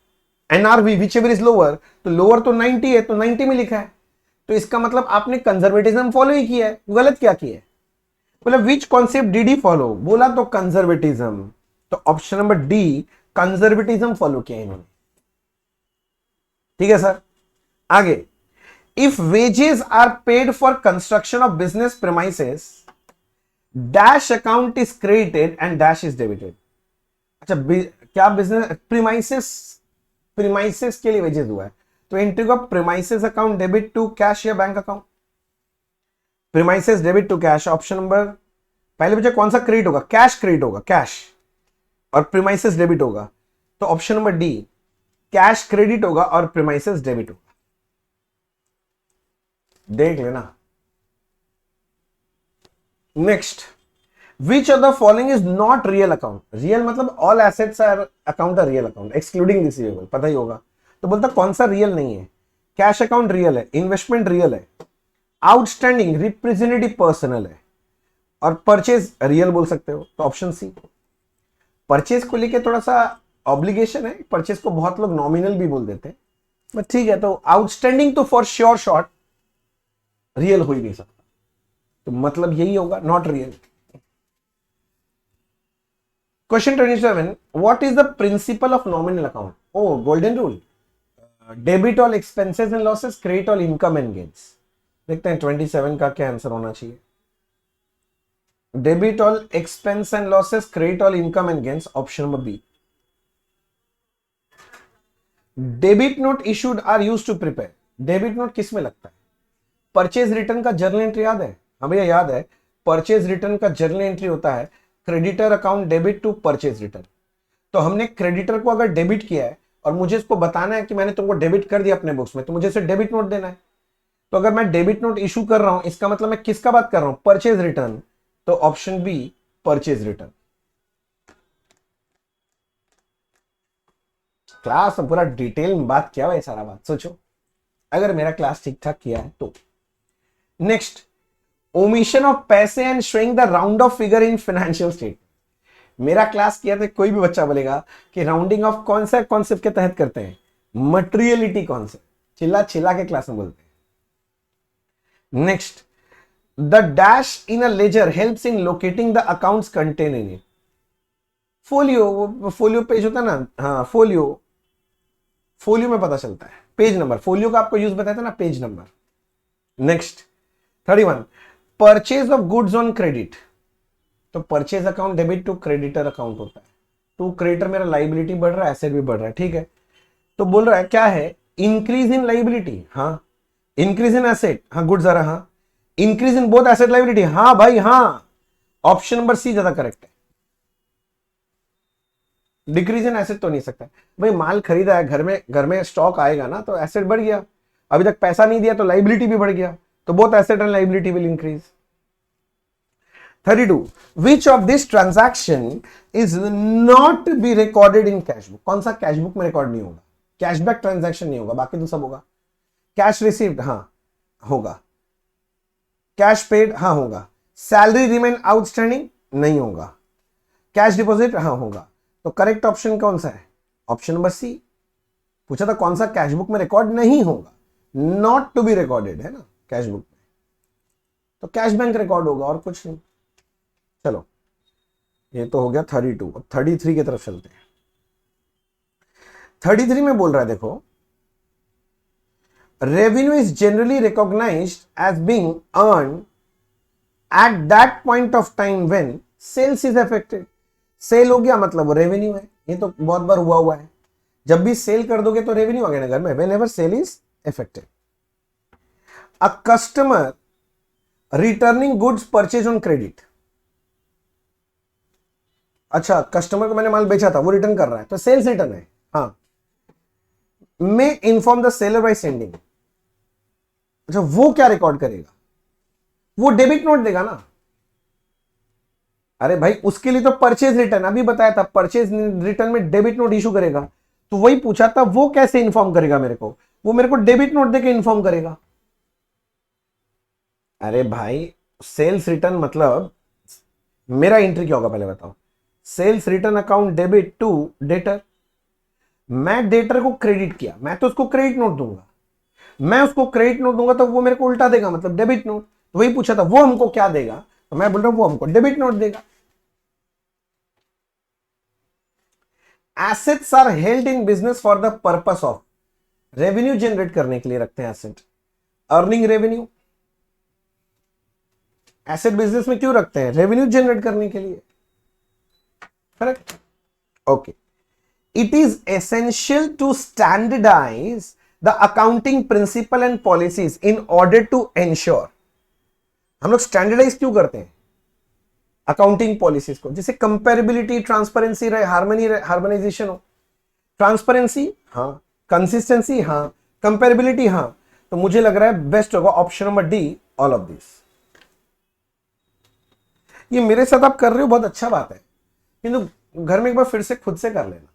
एनआरवी whichever इज लोअर, तो लोअर तो 90 है तो 90 में लिखा है, तो इसका मतलब आपने कंजर्वेटिज्म फॉलो ही किया है। गलत क्या किया है? बोला which concept did he follow, बोला तो कंजर्वेटिज्म, तो option number D conservatism follow किया इन्होंने। ठीक है सर, आगे। If wages are paid for construction of business premises dash account is credited and dash is debited. अच्छा क्या बिजनेस प्रीमाइसेस के लिए वेजेस हुआ है, तो एंट्री का premises account debit to cash या bank account. Premises debit to cash, option number पहले बच्चे कौन सा क्रेडिट होगा? कैश क्रेडिट होगा, कैश, और प्रीमाइसेस डेबिट होगा, तो option number D cash credit होगा और प्रीमाइसेस डेबिट होगा। देख लेना। Next, which of the following is not real account? Real मतलब all assets are account are real account excluding receivable, पता ही होगा। तो बोलता कौन सा रियल नहीं है? कैश अकाउंट रियल है, इन्वेस्टमेंट रियल है, आउटस्टैंडिंग रिप्रेजेंटेटिव पर्सनल है, और परचेज रियल बोल सकते हो, तो ऑप्शन सी। परचेज को लेके थोड़ा सा ऑब्लिगेशन है, परचेज को बहुत लोग नॉमिनल भी बोल देते हैं, बट ठीक है। तो आउटस्टैंडिंग तो फॉर श्योर शॉर्ट रियल हो ही नहीं सकता, तो मतलब यही होगा, not real. Question 27. What is the principle of nominal account? Oh, golden rule. Debit all expenses and losses, credit all income and gains. देखते हैं 27 का क्या आंसर होना चाहिए। Debit all expense and losses, credit all income and gains, option number B. Debit note issued are used to prepare. Debit note किस में लगता है? परचेज रिटर्न का जर्नल एंट्री याद है? हाँ भैया याद है, परचेज रिटर्न का जर्नल एंट्री होता है creditor account debit to purchase return. तो हमने क्रेडिटर को अगर डेबिट किया है और मुझे इसको बताना है कि मैंने तुमको डेबिट कर दिया अपने बुक्स में, तो मुझे सिर्फ डेबिट नोट देना है। तो अगर मैं डेबिट नोट इशू कर रहा हूं, इसका मतलब मैं किसका बात कर रहा हूं? परचेज रिटर्न, तो option B purchase return. Class में पूरा डिटेल में बात किया हुआ है, सारा बात सोचो अगर मेरा क्लास ठीक ठाक किया है तो। नेक्स्ट, ओमिशन ऑफ पैसे and showing the round of figure in financial state. मेरा क्लास किया था, कोई भी बच्चा बोलेगा कि राउंडिंग ऑफ कौन सा कॉन्सेप्ट के तहत करते हैं? मटेरियलिटी कॉन्सेप्ट, चिल्ला चिल्ला के क्लास में बोलते हैं। Next, the dash in a ledger helps in locating the accounts contain in it. Folio, folio page होता है ना, हाँ फोलियो, फोलियो में पता चलता है पेज नंबर, फोलियो का आपको यूज बताया था ना, page number. Next 31, purchase of goods on credit. तो purchase account debit to creditor account होता है, टू क्रेडिटर मेरा लाइबिलिटी बढ़ रहा है, एसेट भी बढ़ रहा है, ठीक है। तो बोल रहा है क्या है? इंक्रीज इन लाइबिलिटी, हाँ, इंक्रीज इन एसेट, हाँ, गुड्स आ रहा, हाँ, increase in both asset liability, हाँ भाई हाँ, ऑप्शन नंबर सी ज्यादा करेक्ट है। डिक्रीज इन एसेट तो नहीं सकता भाई, माल खरीदा है, घर में स्टॉक आएगा ना, तो एसेट बढ़ गया, अभी तक पैसा नहीं दिया तो लाइबिलिटी भी बढ़ गया, तो both asset and liability will increase. 32, which of this transaction is not be recorded in cash book? कौन सा कैश बुक में रिकॉर्ड नहीं होगा? कैशबैक ट्रांजैक्शन नहीं होगा, बाकी तो सब होगा। कैश रिसीव्ड, हाँ होगा। कैश पेड, हाँ होगा। सैलरी रिमेन आउटस्टैंडिंग, नहीं होगा। कैश डिपॉजिट, हाँ होगा। तो करेक्ट ऑप्शन कौन सा है? Option number C. पूछा था कौन सा कैश बुक में रिकॉर्ड नहीं होगा, नॉट टू बी रिकॉर्डेड है ना कैश बुक में, तो कैश बैंक रिकॉर्ड होगा और कुछ नहीं। चलो ये तो हो गया 32, अब 33 की तरफ चलते हैं। 33 में बोल रहा है देखो, revenue is generally recognised as being earn at that point of time when sales is affected. Sale हो गया मतलब वो रेवेन्यू है, ये तो बहुत बार हुआ है। जब भी सेल कर दोगे तो रेवेन्यू आ गया ना घर में, whenever sale is affected. A customer returning goods purchase on credit. अच्छा, कस्टमर को मैंने माल बेचा था, वो रिटर्न कर रहा है, तो सेल्स रिटर्न है। हाँ, may inform the seller by sending. अच्छा, वो क्या रिकॉर्ड करेगा? वो डेबिट नोट देगा ना। अरे भाई, उसके लिए तो परचेज रिटर्न अभी बताया था, परचेज रिटर्न में डेबिट नोट इशू करेगा। तो वही पूछा था, वो कैसे इन्फॉर्म करेगा मेरे को? वो मेरे को डेबिट नोट देके इन्फॉर्म करेगा। अरे भाई, सेल्स रिटर्न मतलब मेरा एंट्री क्या होगा पहले बताओ। Sales return account debit to debtor. मैं डेटर को क्रेडिट किया, मैं तो उसको क्रेडिट नोट दूंगा। मैं उसको क्रेडिट नोट दूंगा तो वो मेरे को उल्टा देगा, मतलब डेबिट नोट। तो वही पूछा था, वो हमको क्या देगा? तो मैं बोल रहा हूं वो हमको डेबिट नोट देगा। Assets are held in business for the purpose of, revenue generate करने के लिए रखते हैं asset. Earning revenue. Asset business में क्यों रखते हैं? रेवेन्यू जनरेट करने के लिए। Correct, okay. It is essential to standardise the accounting principle and policies in order to ensure. हम लोग स्टैंडर्डाइज क्यों करते हैं अकाउंटिंग पॉलिसीज को? जैसे कंपेरेबिलिटी, ट्रांसपेरेंसी रहे, हार्मोनाइजेशन हो। ट्रांसपेरेंसी हाँ, कंसिस्टेंसी हाँ, कंपेरेबिलिटी हाँ। तो मुझे लग रहा है बेस्ट होगा option number D, all of this. ये मेरे साथ आप कर रहे हो, बहुत अच्छा बात है, किंतु घर में एक बार फिर से खुद से कर लेना।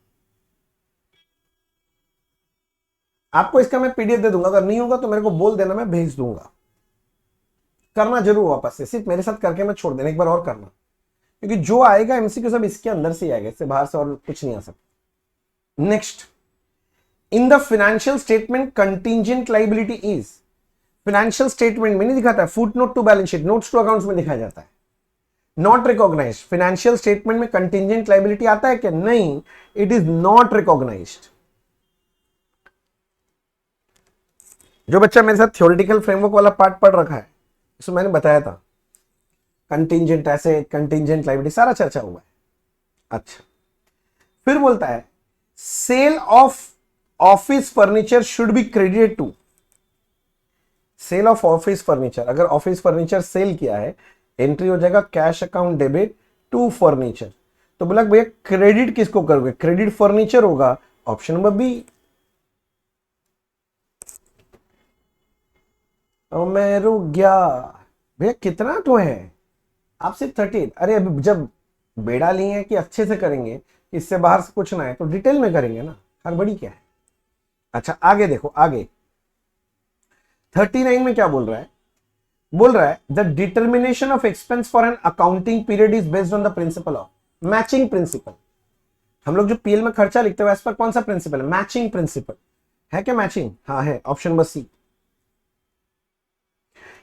आपको इसका मैं पीडीएफ दे दूंगा, अगर नहीं होगा तो मेरे को बोल देना, मैं भेज दूंगा। करना जरूर वापस से, सिर्फ मेरे साथ करके मैं छोड़ देना, एक बार और करना, क्योंकि जो आएगा एमसीक्यू सब इसके अंदर से आएगा, इससे बाहर से और कुछ नहीं आ सकता। Next, in the financial statement contingent liability is. Financial statement में नहीं दिखाता है, foot note to balance sheet, notes to accounts में दिखाया जाता है, नॉट रिकॉग्नाइज्ड। फाइनेंशियल स्टेटमेंट में कंटीजेंट लाइबिलिटी आता है क्या? नहीं, इट इज नॉट रिकॉग्नाइज्ड। जो बच्चा मेरे साथ थ्योरेटिकल फ्रेमवर्क वाला पार्ट पढ़ रखा है, इसमें मैंने बताया था कंटीजेंट एसेट, कंटीजेंट लायबिलिटी, सारा चर्चा हुआ है। अच्छा, फिर बोलता है sale of office furniture should be credited to. Sale of office furniture, अगर ऑफिस फर्नीचर सेल किया है, एंट्री हो जाएगा cash account debit to furniture. तो बोला भैया क्रेडिट किसको करोगे? क्रेडिट फर्नीचर होगा, ऑप्शन नंबर बी। मैं रुक गया भैया, कितना तो है आपसे 30। अरे अभी जब बेड़ा लिए हैं कि अच्छे से करेंगे, इससे बाहर से कुछ ना है, तो डिटेल में करेंगे ना, हड़बड़ी क्या है। अच्छा आगे देखो, आगे 39 में क्या बोल रहा है? बोल रहा है the determination of expense for an accounting period is based on the principle of matching principal. हम लोग जो पीएल में खर्चा लिखते हैं, इस पर कौन सा प्रिंसिपल है? मैचिंग प्रिंसिपल है क्या? मैचिंग हाँ है, ऑप्शन नंबर सी।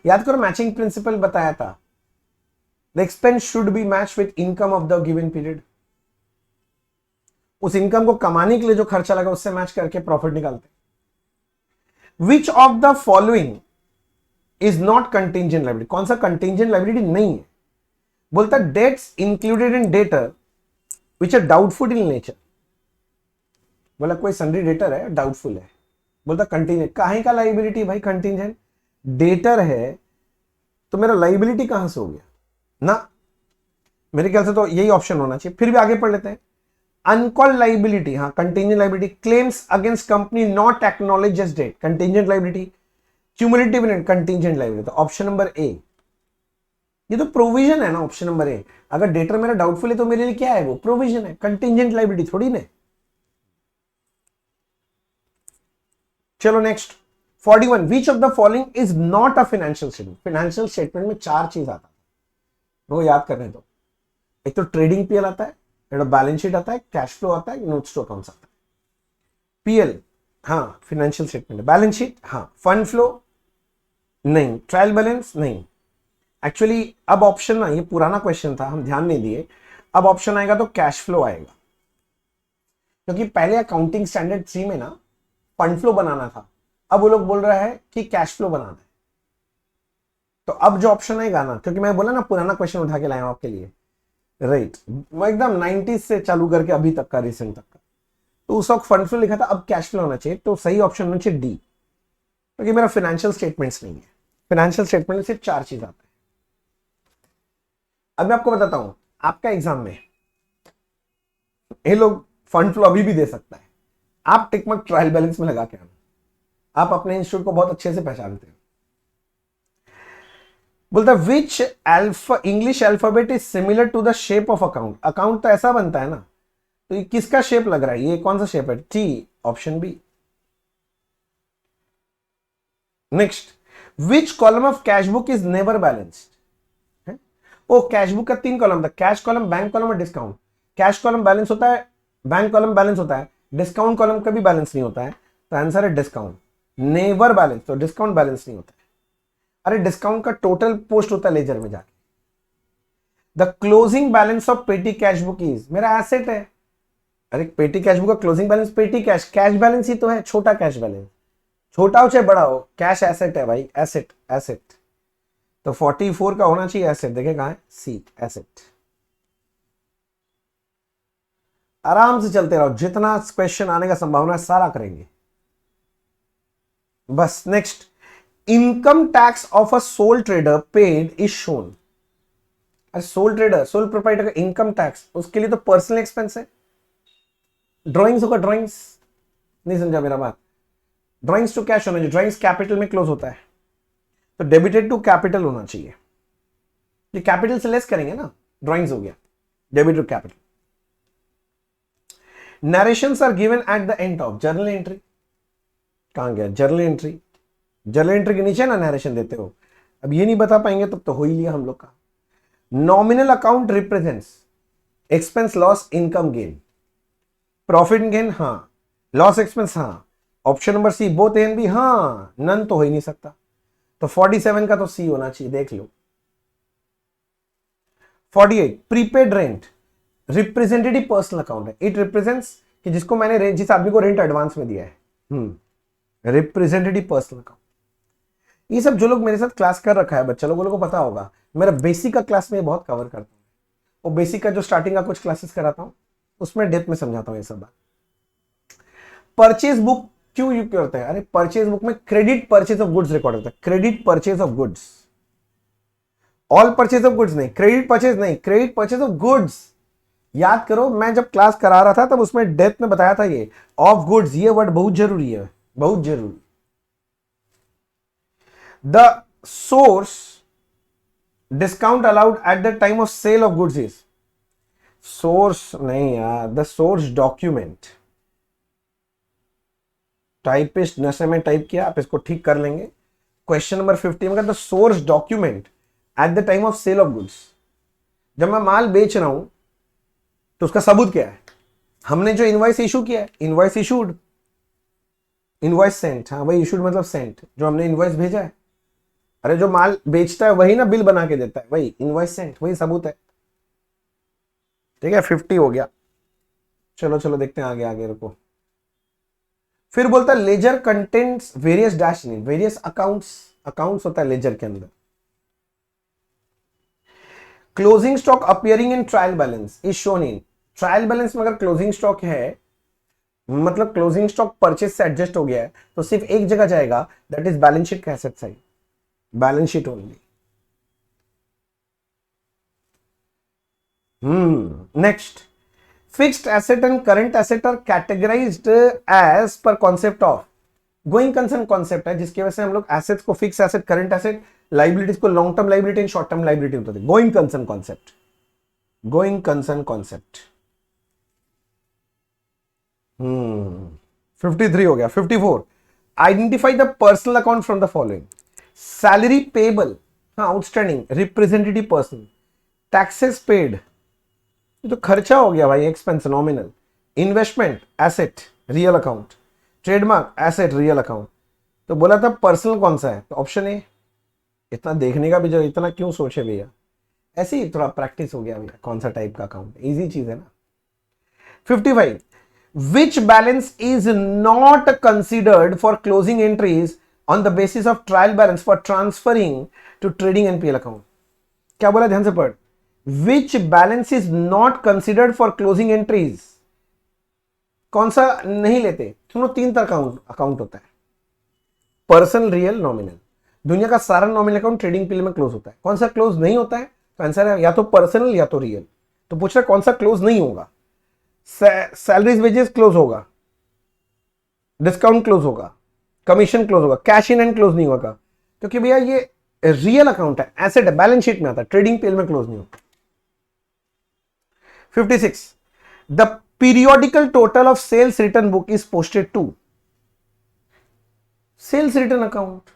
याद करो मैचिंग प्रिंसिपल बताया था, the expense should be match with income of the given period. उस इनकम को कमाने के लिए जो खर्चा लगा उससे मैच करके प्रॉफिट निकालते। Which of the following is not contingent liability? कौन सा कंटिंजेंट लायबिलिटी नहीं है? बोलता debts included in debtor which are doubtful in nature. बोला कोई सन्ड्री डेटर है, डाउटफुल है, बोलता कंटिंजेंट। काहे का लायबिलिटी भाई? कंटिंजेंट डेटर है तो मेरा लायबिलिटी कहां से हो गया ना? मेरे ख्याल से तो यही ऑप्शन होना चाहिए। फिर भी आगे पढ़ लेते हैं। अनकॉल्ड लायबिलिटी, हाँ contingent liability. Claims against company not acknowledge as debt, contingent liability. Cumulative contingent liability, option number A. ये तो प्रोविजन है ना, ऑप्शन नंबर ए। अगर डेटर मेरा डाउटफुल है तो मेरे लिए क्या है? वो प्रोविजन है, कंटिंजेंट लायबिलिटी थोड़ी ना। चलो next 41, which of the following is not a financial statement? Financial statement में 4 चीज आता है, वो याद करने दो। एक तो ट्रेडिंग पीएल आता है, बैलेंस शीट आता है, कैश फ्लो आता है, नोट्स टू अकाउंट्स आता है। पीएल, हाँ फिनेंशियल स्टेटमेंट, बैलेंस शीट, हाँ फंड फ्लो नहीं, ट्रायल बैलेंस नहीं। एक्चुअली अब ऑप्शन ना, ये पुराना क्वेश्चन था, हम ध्यान नहीं दिए। अब ऑप्शन आएगा तो कैश फ्लो आएगा, क्योंकि पहले अकाउंटिंग स्टैंडर्ड 3 में ना फंड फ्लो बनाना था, अब वो लोग बोल रहा है कि कैश फ्लो बनाना है। तो अब जो ऑप्शन आएगा ना, क्योंकि मैं बोला ना पुराना क्वेश्चन उठा के लाया हूं आपके लिए, राइट, मैं एकदम 90s से चालू करके अभी तक का, रिसेंट तक का, तो उस वक्त फंड फ्लो लिखा था, अब कैश फ्लो होना चाहिए, तो सही ऑप्शन होना चाहिए डी, क्योंकि मेरा फाइनेंशियल स्टेटमेंट्स नहीं है। फाइनेंशियल स्टेटमेंट में सिर्फ 4 चीज आता है। अब मैं आपको बताता हूं, आपका एग्जाम में ये लोग फंड फ्लो अभी भी दे सकता है, आप टिकमक ट्रायल बैलेंस में लगा के आना, आप अपने इंस्टीट्यूट को बहुत अच्छे से पहचानते हैं। बोलता है which English alphabet is similar to the shape of account. Account तो ऐसा बनता है ना, तो ये किसका शेप लग रहा है, ये कौन सा शेप है, T, option B. Next, which column of cash book is never balanced. ओ कैश बुक का 3 कॉलम था, कैश कॉलम, बैंक कॉलम और डिस्काउंट। कैश कॉलम बैलेंस होता है, बैंक कॉलम बैलेंस होता है, डिस्काउंट कॉलम कभी बैलेंस नहीं होता है, तो आंसर है डिस्काउंट, नेवर बैलेंस, तो डिस्काउंट बैलेंस नहीं होता है। अरे डिस्काउंट का टोटल पोस्ट होता है लेजर में जाके। The closing balance of petty cash book is, मेरा एसेट है। अरे पेटी कैश बुक का closing balance petty cash, cash balance ही तो है, छोटा कैश बैलेंस, छोटा हो चाहे बड़ा हो, कैश एसेट है भाई, एसेट एसेट। तो 44 का होना चाहिए एसेट, देखे कहां है, सी एसेट। आराम से चलते रहो, जितना क्वेश्चन आने का संभावना है सारा करेंगे बस। Next, income tax of a soul trader paid is shown. अरे सोल ट्रेडर, सोल प्रोप्राइटर का इनकम टैक्स, उसके लिए तो पर्सनल एक्सपेंस है, ड्रॉइंग्स होगा, ड्रॉइंग्स, नहीं समझा मेरा बात, ड्रॉइंग्स टू कैश होना चाहिए, ड्रॉइंग्स कैपिटल में क्लोज होता है, तो डेबिटेड टू कैपिटल होना चाहिए, ये कैपिटल से लेस करेंगे ना, ड्रॉइंग्स हो गया, debit to capital. Narrations are given at the end of journal entry, कहां गया जर्नल एंट्री, जर्नल एंट्री के नीचे ना नरेशन देते हो, अब ये नहीं बता पाएंगे तब तो हो ही लिया हम लोग का। Nominal account represents expense, loss, income, gain, profit gain, हाँ, लॉस एक्सपेंस, हाँ, option number C both A and B, हाँ, नन तो हो ही नहीं सकता, तो 47 का तो सी होना चाहिए, देख लो। 48, prepaid rent representative personal account है, इट रिप्रेजेंट्स कि जिसको मैंने जिस आदमी को रेंट एडवांस में दिया है, रिप्रेजेंटेटिव पर्सनल अकाउंट। ये सब जो लोग मेरे साथ क्लास कर रखा है बच्चा लोगों को पता होगा, मेरा बेसिक का क्लास में बहुत कवर करता हूँ, और बेसिक का जो स्टार्टिंग का कुछ क्लासेस कराता हूँ उसमें डेप्थ में समझाता हूँ ये सब बात। परचेज बुक क्यों यूज करते हैं, अरे परचेज बुक में credit purchase of goods record होता है, credit purchase of goods, all purchase of goods नहीं, क्रेडिट परचेज नहीं, क्रेडिट परचेज ऑफ गुड्स। याद करो, मैं जब क्लास करा रहा था तब उसमें डेप्थ में बताया था ये ऑफ गुड्स, ये वर्ड बहुत जरूरी है, बहुत जरूरी। The source discount allowed at the time of sale of goods is, source नहीं यार, द सोर्स डॉक्यूमेंट, टाइपिस्ट नशे में टाइप किया, आप इसको ठीक कर लेंगे। क्वेश्चन नंबर 50 में the source document at the time of sale of goods, जब मैं माल बेच रहा हूं तो उसका सबूत क्या है, हमने जो इनवॉइस इशू किया है, इनवॉइस इशूड, इनवॉइस सेंट, हाँ वही इशूड मतलब सेंट, जो हमने इनवॉइस भेजा है। अरे जो माल बेचता है वही ना बिल बना के देता है, वही इनवॉइस सेंट, वही सबूत है। ठीक है, 50 हो गया। चलो चलो देखते हैं आगे, आगे रुको। फिर बोलता है ledger contents various dash in, various accounts, accounts होता है लेजर के अंदर। Closing stock appearing in trial balance is shown in, trial balance में अगर क्लोजिंग स्टॉक है, मतलब क्लोजिंग स्टॉक परचेज से एडजस्ट हो गया है, तो सिर्फ एक जगह जाएगा, दैट इज बैलेंस शीट का asset side, balance sheet only. Next, fixed asset and current asset are categorised as per concept of going concern concept है, जिसकी वजह से हम लोग एसेट्स को fix asset, current asset, liabilities को long term liability and short term liability होते थे। Going concern concept, going concern concept. 53 हो गया। 54, identify the personal account from the following, salary payable, हाँ outstanding, representative person, taxes paid, ये तो खर्चा हो गया भाई, expense nominal, investment asset real account, trademark, asset, real account. तो बोला था पर्सनल कौन सा है, तो ऑप्शन ए। इतना देखने का भी जो, इतना क्यों सोचे भैया, ऐसे ही थोड़ा प्रैक्टिस हो गया भैया, कौन सा टाइप का अकाउंट, इजी चीज है ना। 55, which balance is not considered for closing entries on the basis of trial balance for transferring to trading NPL account? क्या बोला, ध्यान से पढ़। which balance is not considered for closing entries, कौन सा नहीं लेते, सुनो, तीन तरह का अकाउंट होता है, पर्सनल, रियल, नॉमिनल। दुनिया का सारा नॉमिनल अकाउंट ट्रेडिंग पीरियड में क्लोज होता है। कौन सा क्लोज नहीं होता है, तो आंसर है या तो पर्सनल या तो रियल। तो पूछ रहा कौन सा क्लोज नहीं होगा, सैलरीज वेजेस क्लोज होगा, डिस्काउंट क्लोज होगा, कमीशन क्लोज होगा, कैश इन एंड क्लोज नहीं होगा, क्योंकि भैया ये रियल अकाउंट है, एसेट है, बैलेंस शीट में आता है, ट्रेडिंग पीरियड में क्लोज नहीं होता। 56, the periodical total of sales return book is posted to sales return account.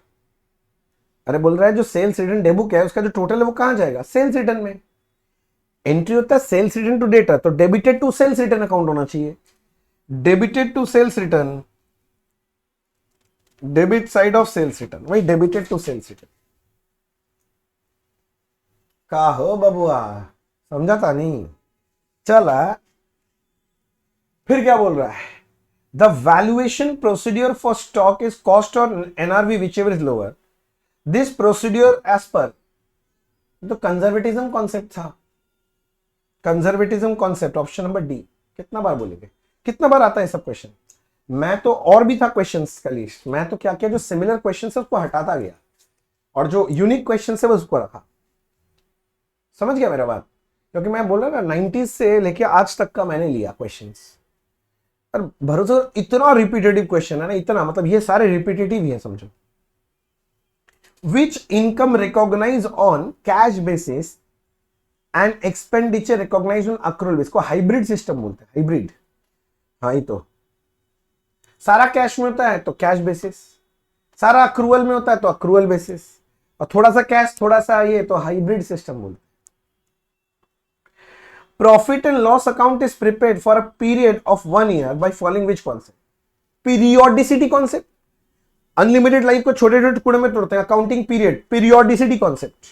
अरे बोल रहा है जो सेल्स रिटर्न डेबुक है उसका जो टोटल है वो कहां जाएगा, सेल्स रिटर्न में। एंट्री होता है सेल्स रिटर्न टू डेटा, तो debited to sales return account होना चाहिए, debited to sales return, debit side of sales return, वही डेबिटेड टू सेल्स रिटर्न। का हो बबुआ, समझा था नहीं, चला। फिर क्या बोल रहा है, the valuation procedure for stock is cost और NRV whichever is lower, this procedure as per, तो कंजर्वेटिज्म कॉन्सेप्ट था, conservatism concept, option number D. कितना बार बोलेंगे, कितना बार आता है सब क्वेश्चन। मैं तो और भी था क्वेश्चंस का लिस्ट, मैं तो क्या किया, जो सिमिलर क्वेश्चंस है उसको हटाता गया और जो यूनिक क्वेश्चंस है उसको रखा। समझ गया मेरा बात, क्योंकि मैं बोल रहा ना 90s से लेके आज तक का मैंने लिया क्वेश्चंस, और भरोसा इतना रिपीटेटिव क्वेश्चन है ना, इतना मतलब ये सारे रिपीटेटिव ही है समझो। Which income recognise on cash basis and expenditure recognise on accrual basis को हाइब्रिड सिस्टम बोलते हैं, हाइब्रिड। हाँ ही तो, सारा कैश में होता है तो कैश बेसिस, सारा अक्रूवल में होता है तो अक्रूवल बेसिस, और थोड़ा सा कैश थोड़ा सा ये, तो हाइब्रिड सिस्टम बोलते हैं। Profit and loss account is prepared for a period of 1 year by following which concept, periodicity concept. Unlimited life को छोटे छोटे टुकड़े में तोड़ते हैं, accounting period, periodicity concept,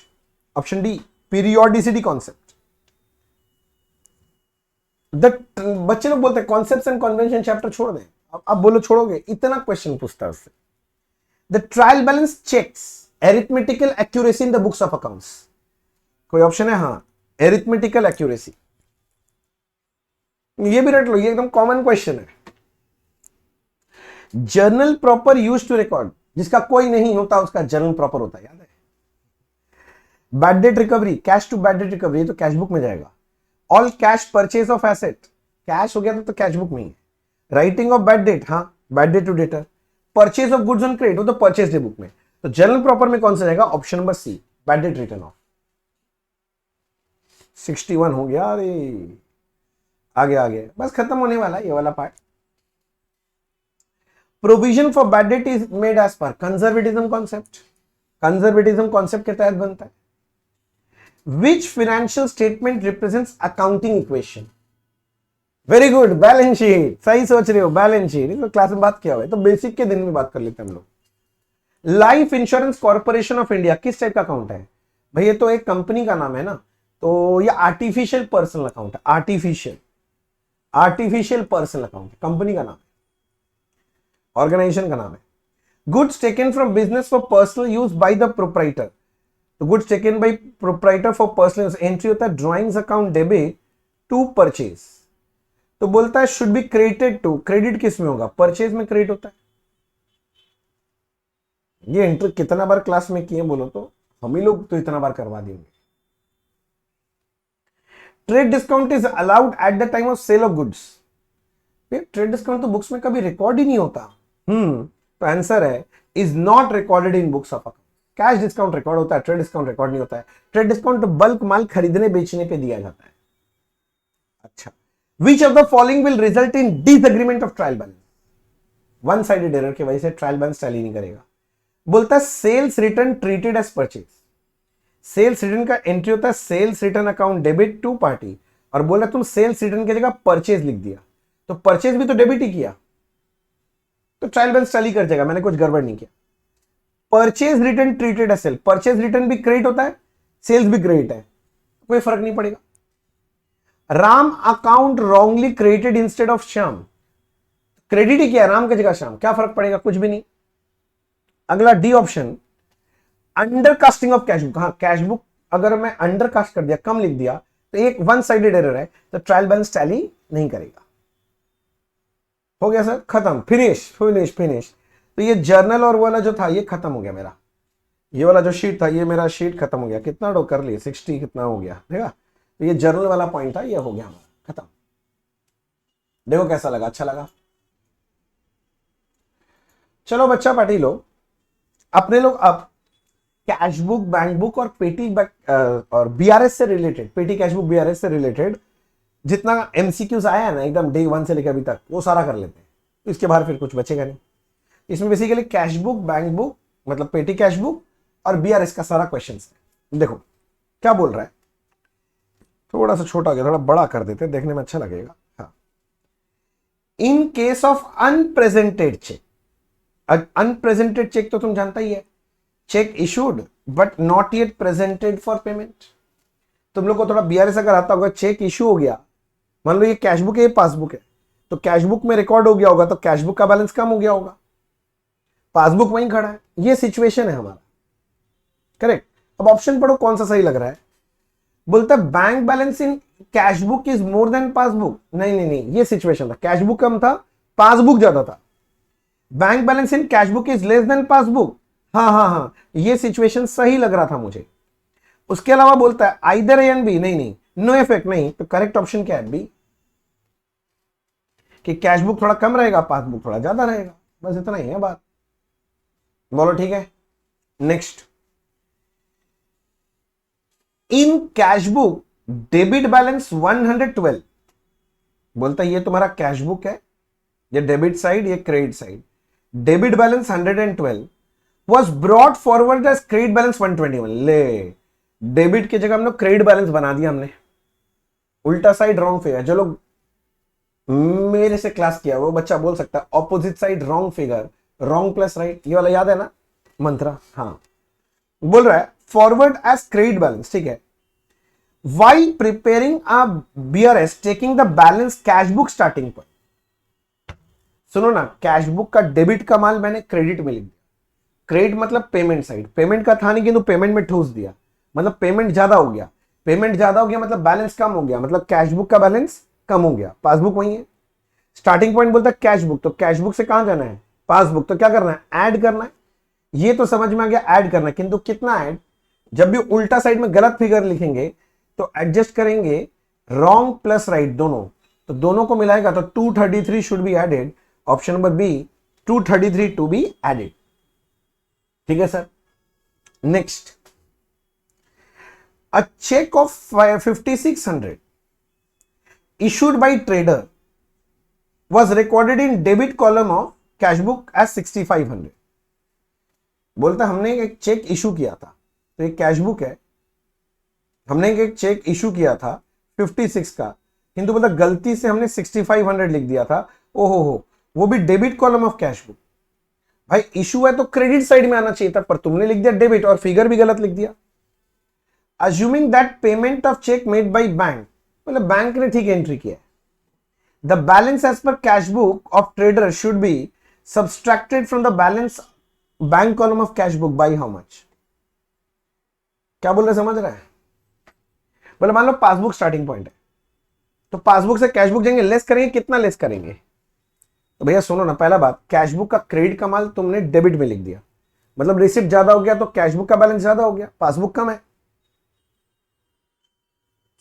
option D, periodicity concept. बच्चे लोग बोलते हैं कॉन्सेप्ट्स एंड कन्वेंशन चैप्टर छोड़ दें, अब बोलो छोड़ोगे, इतना क्वेश्चन पूछता है उससे। The trial balance checks arithmetical accuracy in the books of accounts, कोई ऑप्शन है, हाँ, एरिथमेटिकल एक्यूरेसी। ये भी रट लो, ये एकदम कॉमन क्वेश्चन है। Journal proper use to record, जिसका कोई नहीं होता उसका जर्नल प्रॉपर होता है, याद है। Bad debt recovery, cash to bad debt recovery, तो कैश बुक में जाएगा। All cash purchase of asset, cash हो गया तो कैश बुक में ही है। राइटिंग ऑफ बैड डेट, हाँ, bad debt to debtor. Purchase of goods on credit, वो तो परचेज डे बुक में। तो जर्नल प्रॉपर में कौन सा जाएगा, option number C, bad debt return off. 61 हो गया, अरे आगे आगे बस खत्म होने वाला ये वाला part. Provision for bad debt is made as per conservatism concept, conservatism concept के तहत बनता है। Which financial statement represents accounting equation, very good, balance sheet, सही सोच रहे हो, बैलेंस शीट तो क्लास में बात किया हुआ है, तो बेसिक के दिन में बात कर लेते हैं हम लोग। Life insurance corporation of India किस टाइप का अकाउंट है भाई, ये तो एक कंपनी का नाम है ना, तो ये आर्टिफिशियल पर्सनल अकाउंट है, आर्टिफिशियल पर्सनल अकाउंट, कंपनी का नाम है, ऑर्गेनाइजेशन का नाम है। Goods taken from business for personal use by the proprietor, तो goods taken by proprietor for personal use, entry होता है drawings account debit to purchase, तो बोलता है should be credited to, credit किस में होगा, परचेज में क्रेडिट होता है। ये एंट्री कितना बार क्लास में किए बोलो तो, हम ही लोग तो इतना बार करवा देंगे। Trade discount is allowed at the time of sale of goods, trade discount तो बुक्स में कभी रिकॉर्ड ही नहीं होता। तो आंसर है is not recorded in books of account. Cash discount record होता है, ट्रेड डिस्काउंट रिकॉर्ड नहीं होता है। ट्रेड डिस्काउंट तो बल्क माल खरीदने बेचने पे दिया जाता है। अच्छा, which of the following will result in disagreement of trial balance, one sided error की वजह से ट्रायल बैलेंस टैली नहीं करेगा। बोलता है sales return treated as purchase, sales return का एंट्री होता है sales return account debit to party, और बोला तुम सेल्स रिटर्न की जगह परचेज लिख दिया, तो परचेज भी तो डेबिट ही किया। तो ट्रायल बैलेंस टैली कर जाएगा, मैंने कुछ गड़बड़ नहीं किया। Purchase return treated as sale, purchase return भी क्रेडिट होता है, सेल्स भी क्रेडिट है, कोई फर्क नहीं पड़ेगा। Ram account wrongly created instead of Shyam, credit ही किया राम की जगह श्याम, क्या फर्क पड़ेगा, कुछ भी नहीं। अगला D option, undercasting of cash book. हाँ, कैश बुक अगर मैं अंडरकास्ट कर दिया, कम लिख दिया, तो एक वन साइडेड एरर है, तो ट्रायल बैलेंस टैली नहीं करेगा। हो गया सर, खत्म, फिनिश फिनिश फिनिश। तो ये जर्नल और वाला जो था ये खत्म हो गया मेरा, ये वाला जो शीट था ये मेरा शीट खत्म हो गया। कितना डो कर लिए, 60 कितना हो गया, देखा। तो ये जर्नल वाला पॉइंट था, ये हो गया हमारा खत्म। देखो कैसा लगा, अच्छा लगा। चलो बच्चा पार्टी लो, अपने लोग अब कैश बुक, बैंक बुक और पेटी और बीआरएस से रिलेटेड, पेटी कैश बुक बीआरएस से रिलेटेड जितना एमसीक्यूज आया है ना एकदम डे 1 से लेकर अभी तक, वो सारा कर लेते हैं। इसके बाहर फिर कुछ बचेगा नहीं। इसमें basically cash book, bank book मतलब पेटी कैश बुक और बीआरएस का सारा क्वेश्चन है। देखो क्या बोल रहा है, थोड़ा सा छोटा हो गया, थोड़ा बड़ा कर देते, देखने में अच्छा लगेगा। हाँ, in case of unpresented cheque, unpresented cheque तो तुम जानता ही है, cheque issued but not yet presented for payment. तुम लोग को थोड़ा बीआरएस अगर आता होगा, चेक इशू हो गया, मान लो ये कैश बुक है, ये पासबुक है, तो कैश बुक में रिकॉर्ड हो गया होगा, तो कैश बुक का बैलेंस कम हो गया होगा, पासबुक वहीं खड़ा है, ये सिचुएशन है हमारा, करेक्ट। अब ऑप्शन पढ़ो कौन सा सही लग रहा है। बोलता है bank balance in cash book is more than passbook, नहीं नहीं नहीं, ये सिचुएशन था, कैश बुक कम था, पासबुक ज्यादा था। Bank balance in cash book is less than passbook, हाँ हाँ हाँ, ये सिचुएशन सही लग रहा था मुझे। उसके अलावा बोलता है आइदर ए एंड बी, नहीं नहीं, नो इफेक्ट नहीं, तो करेक्ट ऑप्शन क्या है, बी, कि कैश बुक थोड़ा कम रहेगा, पासबुक थोड़ा ज्यादा रहेगा, बस इतना ही है बात। बोलो ठीक है। नेक्स्ट, इन कैश बुक डेबिट बैलेंस 112, बोलता है ये तुम्हारा कैश बुक है, ये डेबिट साइड, ये credit side, debit balance 112 was brought forward as credit balance 121। ले, डेबिट की जगह हम लोग क्रेडिट बैलेंस बना दिया हमने, उल्टा साइड रॉन्ग फिगर। जो लोग मेरे से क्लास किया वो बच्चा बोल सकता है opposite side wrong figure, wrong plus right, ये वाला याद है ना मंत्रा। हाँ, बोल रहा है फॉरवर्ड एज क्रेडिट बैलेंस, ठीक है। Why preparing a BRS taking the balance cash book starting point. सुनो ना, कैश बुक का डेबिट का माल मैंने क्रेडिट में लिख दिया, क्रेडिट मतलब पेमेंट साइड, पेमेंट का था नहीं किंतु पेमेंट में ठूस दिया, मतलब पेमेंट ज्यादा हो गया, पेमेंट ज्यादा हो गया मतलब बैलेंस कम हो गया, मतलब कैश बुक का बैलेंस कम हो गया, पासबुक वही है। स्टार्टिंग पॉइंट बोलता है कैश बुक, तो कैश बुक से कहां जाना है, पासबुक, तो क्या करना है, ऐड करना है। ये तो समझ में आ गया, ऐड करना है, किंतु कितना ऐड, जब भी उल्टा साइड में गलत फिगर लिखेंगे तो एडजस्ट करेंगे रॉन्ग प्लस राइट दोनों, तो दोनों को मिलाएगा तो 233 should be added, option number B 233 to be added, ठीक है sir. Next, a cheque of 5600 issued by trader was recorded in debit column of cash book as 6500। बोलता हमने एक चेक इशू किया था, तो ये कैश बुक है, हमने एक चेक इशू किया था 56 का, किंतु बोलता गलती से हमने 6500 लिख दिया था, ओहो हो, वो भी debit column of cash book. भाई इशू है तो क्रेडिट साइड में आना चाहिए था, पर तुमने लिख दिया डेबिट और फिगर भी गलत लिख दिया। Assuming that payment of cheque made by bank, मतलब बैंक ने ठीक एंट्री किया है, the balance as per cash book of trader should be subtracted from the balance bank column of cash book by how much. क्या बोल रहे, समझ रहे हैं। बोले मान लो पासबुक स्टार्टिंग पॉइंट है, तो पासबुक से कैश बुक जाएंगे, लेस करेंगे, कितना लेस करेंगे, तो भैया सुनो ना, पहला बात, कैश बुक का क्रेडिट का माल तुमने डेबिट में लिख दिया, मतलब रिसिप्ट ज्यादा हो गया तो कैश बुक का बैलेंस ज्यादा हो गया, पासबुक कम है,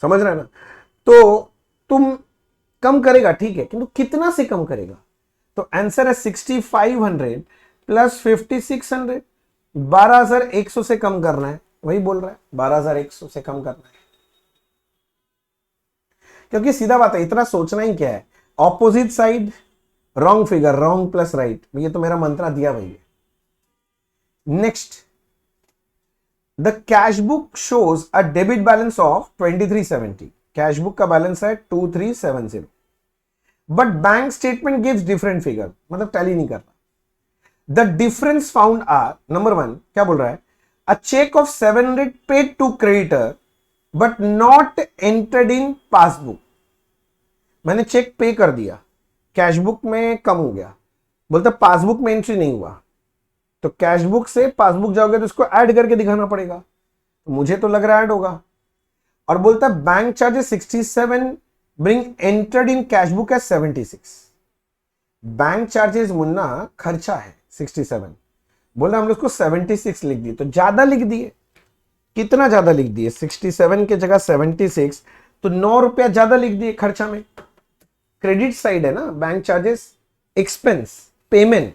समझ रहे हैं ना। तो तुम कम करेगा ठीक है, किंतु कितना से कम करेगा, तो आंसर है 6500 प्लस 5600, 12100 से कम करना है, वही बोल रहा है 12100 से कम करना है, क्योंकि सीधा बात है, इतना सोचना ही क्या है, opposite side wrong figure, wrong plus right, ये तो मेरा मंत्रा दिया भाई। Next, the cash book shows a debit balance of 2370, cash book का बैलेंस है 2370, but bank statement gives different figure, मतलब टैली नहीं कर रहा, the difference found are, number one क्या बोल रहा है, a cheque of 700 paid to creditor but not entered in passbook. मैंने चेक पे कर दिया, कैशबुक में कम हो गया, बोलता पासबुक में एंट्री नहीं हुआ, तो कैशबुक से पासबुक जाओगे तो इसको ऐड करके दिखाना पड़ेगा, तो मुझे तो लग रहा है ऐड होगा। और बोलता bank charges 67 bring entered in cashbook as 76। Bank charges मुन्ना खर्चा है 67, बोला हम उसको 76 लिख दिए, तो ज्यादा लिख दिए। कितना ज्यादा लिख दिए, 67 के जगह 76, तो 9 रुपया ज्यादा लिख दिए खर्चा में। क्रेडिट साइड है ना, bank charges expense payment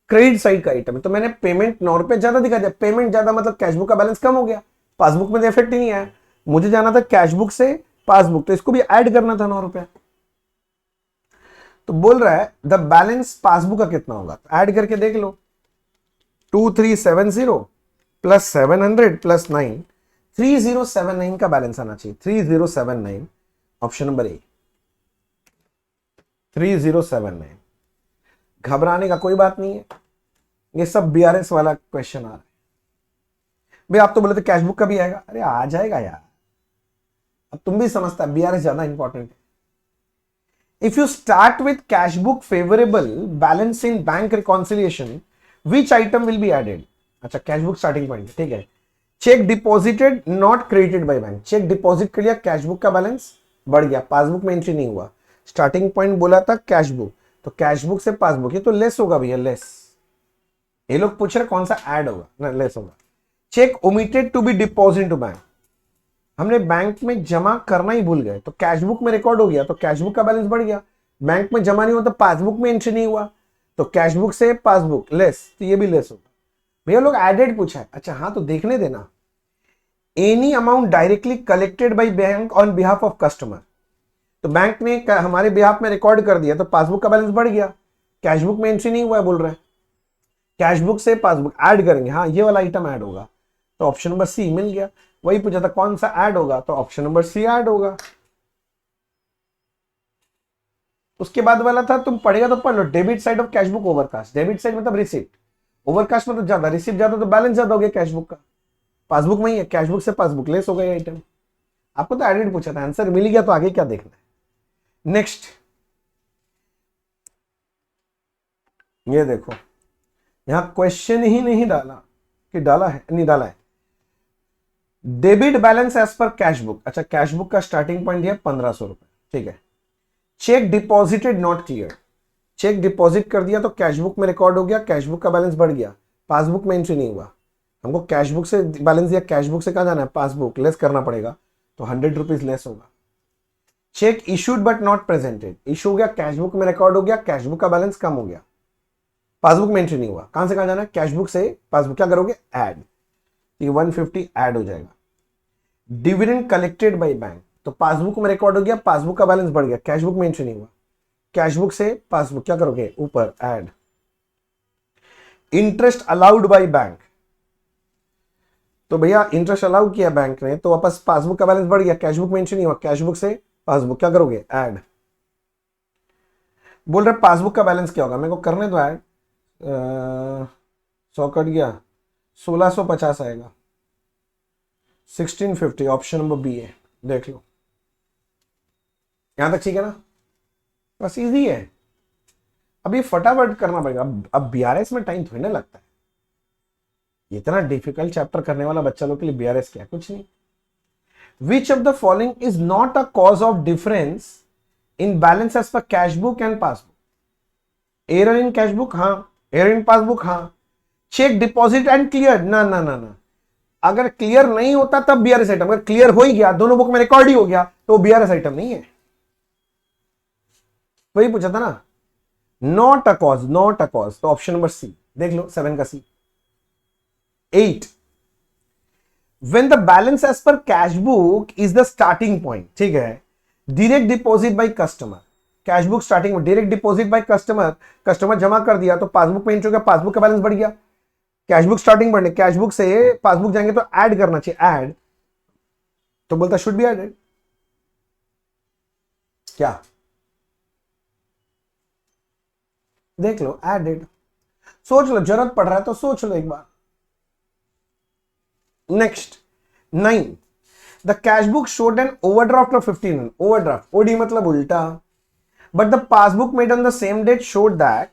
credit side का आइटम है, तो मैंने पेमेंट 9 रुपए ज्यादा दिखा दिया। पेमेंट ज्यादा मतलब कैशबुक का बैलेंस कम हो गया, पासबुक में इफेक्ट ही नहीं आया। मुझे जाना था कैशबुक से पासबुक, तो इसको भी ऐड करना था 9 रुपया। तो बोल रहा है द बैलेंस पासबुक का कितना होगा, तो ऐड करके देख लो, 2370 प्लस 700 प्लस 9, 3079 का बैलेंस आना चाहिए। 3079, ऑप्शन नंबर ए 3079। घबराने का कोई बात नहीं है, ये सब बीआरएस वाला क्वेश्चन आ रहा है। भाई आप तो बोले थे कैशबुक का भी आएगा, अरे आ जाएगा यार, अब तुम भी समझता है बीआरएस ज्यादा इंपॉर्टेंट है। If you start with cashbook favourable balance in bank reconciliation which item will be added. अच्छा कैशबुक स्टार्टिंग पॉइंट, ठीक है। Cheque deposited not credited by bank, cheque deposit कर लिया, कैशबुक का बैलेंस बढ़ गया, पासबुक में एंट्री नहीं हुआ। स्टार्टिंग पॉइंट बोला था कैशबुक, तो कैशबुक से पासबुक, ये तो लेस होगा भैया, लेस। ये लोग पूछ रहे कौन सा ऐड होगा ना, लेस होगा। Cheque omitted to be deposit to bank, हमने बैंक में जमा करना ही भूल गए, तो कैशबुक में रिकॉर्ड हो गया, तो कैशबुक का बैलेंस बढ़ गया। बैंक में जमा नहीं हुआ तो पासबुक में एंट्री नहीं हुआ, तो कैशबुक से पासबुक लेस, तो ये भी लेस होगा। भैया लोग एडेड पूछा है, अच्छा हाँ तो देखने देना। Any amount directly collected by bank on behalf of customer, तो बैंक ने हमारे बिहाफ में रिकॉर्ड कर दिया, तो पासबुक का बैलेंस बढ़ गया, कैशबुक में एंट्री नहीं हुआ है बोल रहे हैं। कैशबुक से पासबुक ऐड करेंगे, हाँ ये वाला आइटम ऐड होगा, तो ऑप्शन नंबर सी मिल गया। वही पूछा था कौन सा ऐड होगा, तो ऑप्शन नंबर सी ऐड होगा। उसके बाद वाला था तुम पढ़ेगा तो पढ़ लो, debit side of cashbook overcast. Debit side मतलब रिसिप्ट, ओवरकास्ट मतलब ज्यादा, रिसिप्ट ज्यादा तो बैलेंस ज्यादा हो गया कैशबुक का, पासबुक में ही है, कैशबुक से पासबुक लेस हो गया आइटम। आपको तो एडेड पूछा था, आंसर मिल गया, तो आगे क्या देखना है। नेक्स्ट ये देखो, यहां क्वेश्चन ही नहीं डाला कि डाला है, नहीं डाला है। Debit balance as per cashbook, अच्छा कैशबुक का स्टार्टिंग पॉइंट है 1500 रुपए, ठीक है। Cheque deposited not clear, cheque deposit कर दिया तो कैशबुक में रिकॉर्ड हो गया, कैशबुक का बैलेंस बढ़ गया, पासबुक में एंट्री नहीं हुआ। हमको कैशबुक से बैलेंस दिया, कैशबुक से कहां जाना है, पासबुक, लेस करना पड़ेगा, तो 100 रुपीज लेस होगा। Check issued but not presented, issue हो गया, कैशबुक में रिकॉर्ड हो गया, कैशबुक का बैलेंस कम हो गया, पासबुक में एंट्री नहीं हुआ। कहां से कहां जाना है, कैशबुक से पासबुक, क्या करोगे ऐड, ये 150 ऐड हो जाएगा। डिविडेंड कलेक्टेड बाय बैंक, तो पासबुक में रिकॉर्ड हो गया, पासबुक का बैलेंस बढ़ गया, कैशबुक में एंट्री नहीं हुआ, कैशबुक से पासबुक, क्या करोगे ऊपर add. Interest allowed by bank, तो भैया इंटरेस्ट अलाउ किया बैंक ने, तो वापस पासबुक का बैलेंस बढ़ गया, कैशबुक में एंट्री नहीं हुआ, कैशबुक से पासबुक, क्या करोगे ऐड। बोल रहे पासबुक का बैलेंस क्या होगा, मेरे को करने दो ऐड। 100 कट गया, 1650 आएगा, 1650, ऑप्शन नंबर बी है, देख लो। यहां तक ठीक है ना, बस इजी है। अब ये फटाफट करना पड़ेगा, अब बीआरएस में टाइम थोड़ी ना लगता है, इतना डिफिकल्ट चैप्टर करने वाला बच्चा लोग के लिए बीआरएस क्या, कुछ नहीं। Which of the following is not a cause of difference in balance as per cashbook and passbook. Error in cashbook, हाँ, एरर इन पासबुक, हाँ। चेक डिपॉजिट एंड क्लियर, ना ना ना ना, अगर क्लियर नहीं होता तब बीआरएस आइटम, अगर क्लियर हो ही गया, दोनों बुक में रिकॉर्ड ही हो गया, तो बीआरएस आइटम नहीं है। वही पूछा था ना, not a cause, not a cause, तो ऑप्शन नंबर सी देख लो, 7 का सी। 8, when the balance as per cash book is the starting point, ठीक है। Direct deposit by customer, cashbook starting में, direct deposit by customer, customer जमा कर दिया तो पासबुक में एंट्री हो गया, पासबुक का बैलेंस बढ़ गया, कैशबुक स्टार्टिंग बढ़ने, कैशबुक से पासबुक जाएंगे तो ऐड करना चाहिए, ऐड, तो बोलता शुड बी एडेड, क्या देख लो एडेड। सोच लो, जरूरत पड़ रहा है तो सोच लो एक बार। Next 9, the cash book showed an overdraft of 1500। Overdraft, OD मतलब उल्टा, but the passbook made on the same date showed that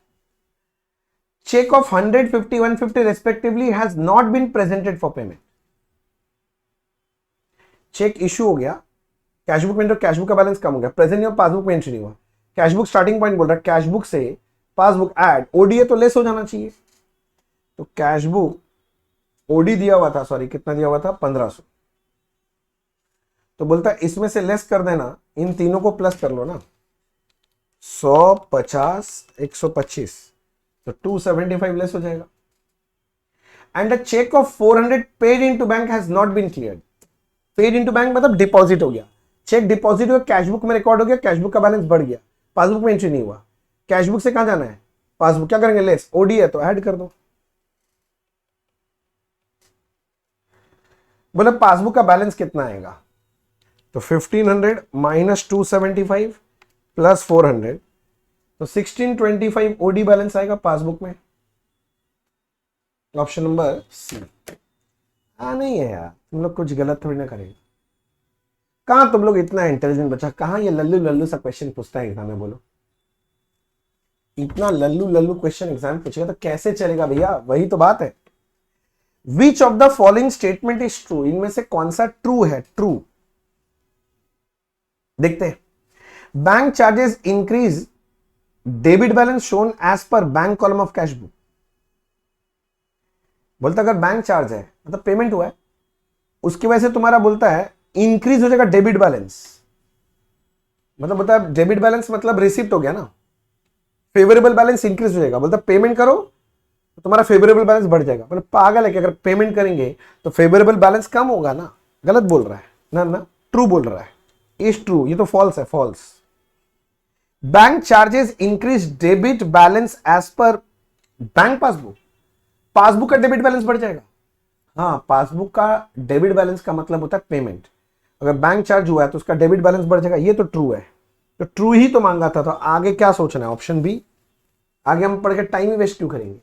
check of 150 150 respectively has not been presented for payment। Cheque issue हो गया, cashbook में, तो cashbook का balance कम हो गया, present नहीं हुआ, पासबुक मेंशन नहीं हुआ, कैशबुक स्टार्टिंग पॉइंट बोल रहा है, कैशबुक से पासबुक ऐड, ओडीए तो लेस हो जाना चाहिए, तो कैशबुक ओडी दिया हुआ था, सॉरी कितना दिया हुआ था 1500, तो बोलता है इसमें से लेस कर देना, इन तीनों को प्लस कर लो ना, 150 125, तो 275 लेस हो जाएगा। And a cheque of 400 paid into bank has not been cleared. Paid into bank मतलब डिपॉजिट हो गया, चेक डिपॉजिट हुआ, कैशबुक में रिकॉर्ड हो गया, कैशबुक का बैलेंस बढ़ गया, पासबुक में एंट्री नहीं हुआ, कैशबुक से कहां जाना है, पासबुक, क्या करेंगे, लेस, ओडी है तो ऐड कर दो। बोले पासबुक का बैलेंस कितना आएगा, तो 1500 माइनस 275 प्लस 400, तो 1625 ओडी बैलेंस आएगा पासबुक में। Option number C. नहीं है यार, तुम लोग कुछ गलत थोड़ी ना करेंगे, कहां तुम लोग इतना इंटेलिजेंट बच्चा, कहां ये लल्लू लल्लू सा क्वेश्चन पूछता है एग्जाम में, बोलो इतना लल्लू लल्लू क्वेश्चन एग्जाम पूछेगा तो कैसे चलेगा भैया, वही तो बात है। Which of the following statement is true, इनमें से कौन सा ट्रू है, ट्रू देखते हैं। Bank charges increase debit balance shown as per bank column of cash book. बोलता अगर बैंक चार्ज है मतलब पेमेंट हुआ है, उसकी वजह से तुम्हारा बोलता है इंक्रीज हो जाएगा डेबिट बैलेंस, मतलब बोलता है डेबिट बैलेंस मतलब रिसिप्ट हो गया ना, फेवरेबल बैलेंस इंक्रीज हो जाएगा, बोलता पेमेंट करो तो तुम्हारा फेवरेबल बैलेंस बढ़ जाएगा। मतलब पागल है कि अगर पेमेंट करेंगे तो फेवरेबल बैलेंस कम होगा ना, गलत बोल रहा है ना, ना ट्रू बोल रहा है, इज ट्रू, ये तो फॉल्स है, false. Bank charges increase debit balance as per bank passbook, passbook का डेबिट बैलेंस बढ़ जाएगा। हाँ, पासबुक का डेबिट बैलेंस का मतलब होता है पेमेंट, अगर बैंक चार्ज हुआ है तो उसका डेबिट बैलेंस बढ़ जाएगा, ये तो ट्रू है, तो ट्रू ही तो मांगा था, तो आगे क्या सोचना है, ऑप्शन बी। आगे हम पढ़ के टाइम ही वेस्ट क्यों करेंगे,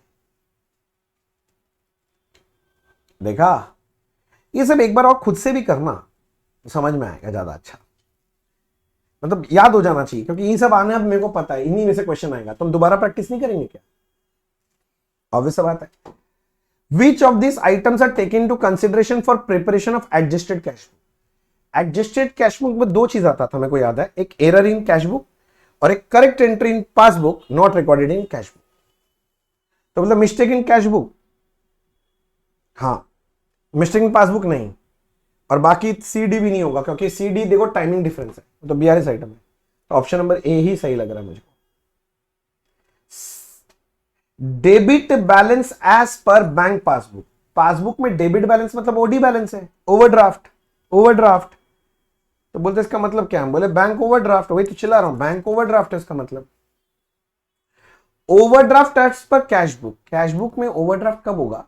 देखा, ये सब एक बार और खुद से भी करना तो समझ में आएगा ज्यादा अच्छा, मतलब याद हो जाना चाहिए, क्योंकि ये सब आने अब मेरे को पता है, इन्हीं में से क्वेश्चन आएगा, तुम दोबारा प्रैक्टिस नहीं करेंगे क्या, ऑब्वियस बात है। Which of these items are taken into consideration for preparation of adjusted cash book? Adjusted cash book में दो चीज आता था मेरे को याद है, एक एरर इन कैश बुक और एक correct entry in passbook not recorded in cash book. तो मतलब मिस्टेक इन कैश बुक, हाँ, मिस्टेक इन पासबुक नहीं, और बाकी सीडी भी नहीं होगा, क्योंकि सीडी देखो टाइमिंग डिफरेंस है, तो बीआरएस आइटम है, तो ऑप्शन नंबर ए ही सही लग रहा है मुझे। Debit balance as per bank passbook, passbook में डेबिट बैलेंस मतलब ओडी बैलेंस है, ओवरड्राफ्ट, ओवरड्राफ्ट, तो बोलते इसका मतलब क्या, हम बोले बैंक ओवरड्राफ्ट, वही तो चिल्ला रहा हूं, बैंक ओवरड्राफ्ट है इसका मतलब। Overdraft as per cash book, cash book में ओवरड्राफ्ट कब होगा,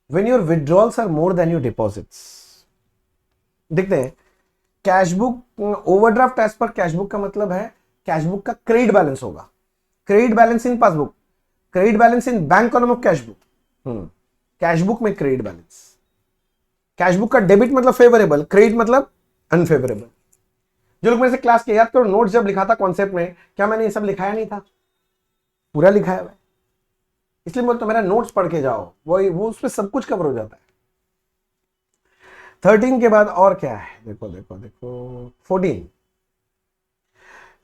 when your withdrawals are more than your deposits. देखते हैं, cash book overdraft as per cash book का मतलब है कैश बुक का क्रेडिट बैलेंस होगा, credit balance in passbook, credit balance in bank column of cash book, cash book में credit balance, cash book का debit मतलब फेवरेबल, क्रेडिट मतलब unfavourable. जो लोग मेरे से क्लास के याद करो, नोट्स जब लिखा था कॉन्सेप्ट में, क्या मैंने ये सब लिखाया नहीं था, पूरा लिखाया हुआ है, इसलिए बोलते मेरा नोट्स पढ़ के जाओ, वो उसमें सब कुछ कवर हो जाता है। 13 के बाद और क्या है, देखो देखो देखो 14,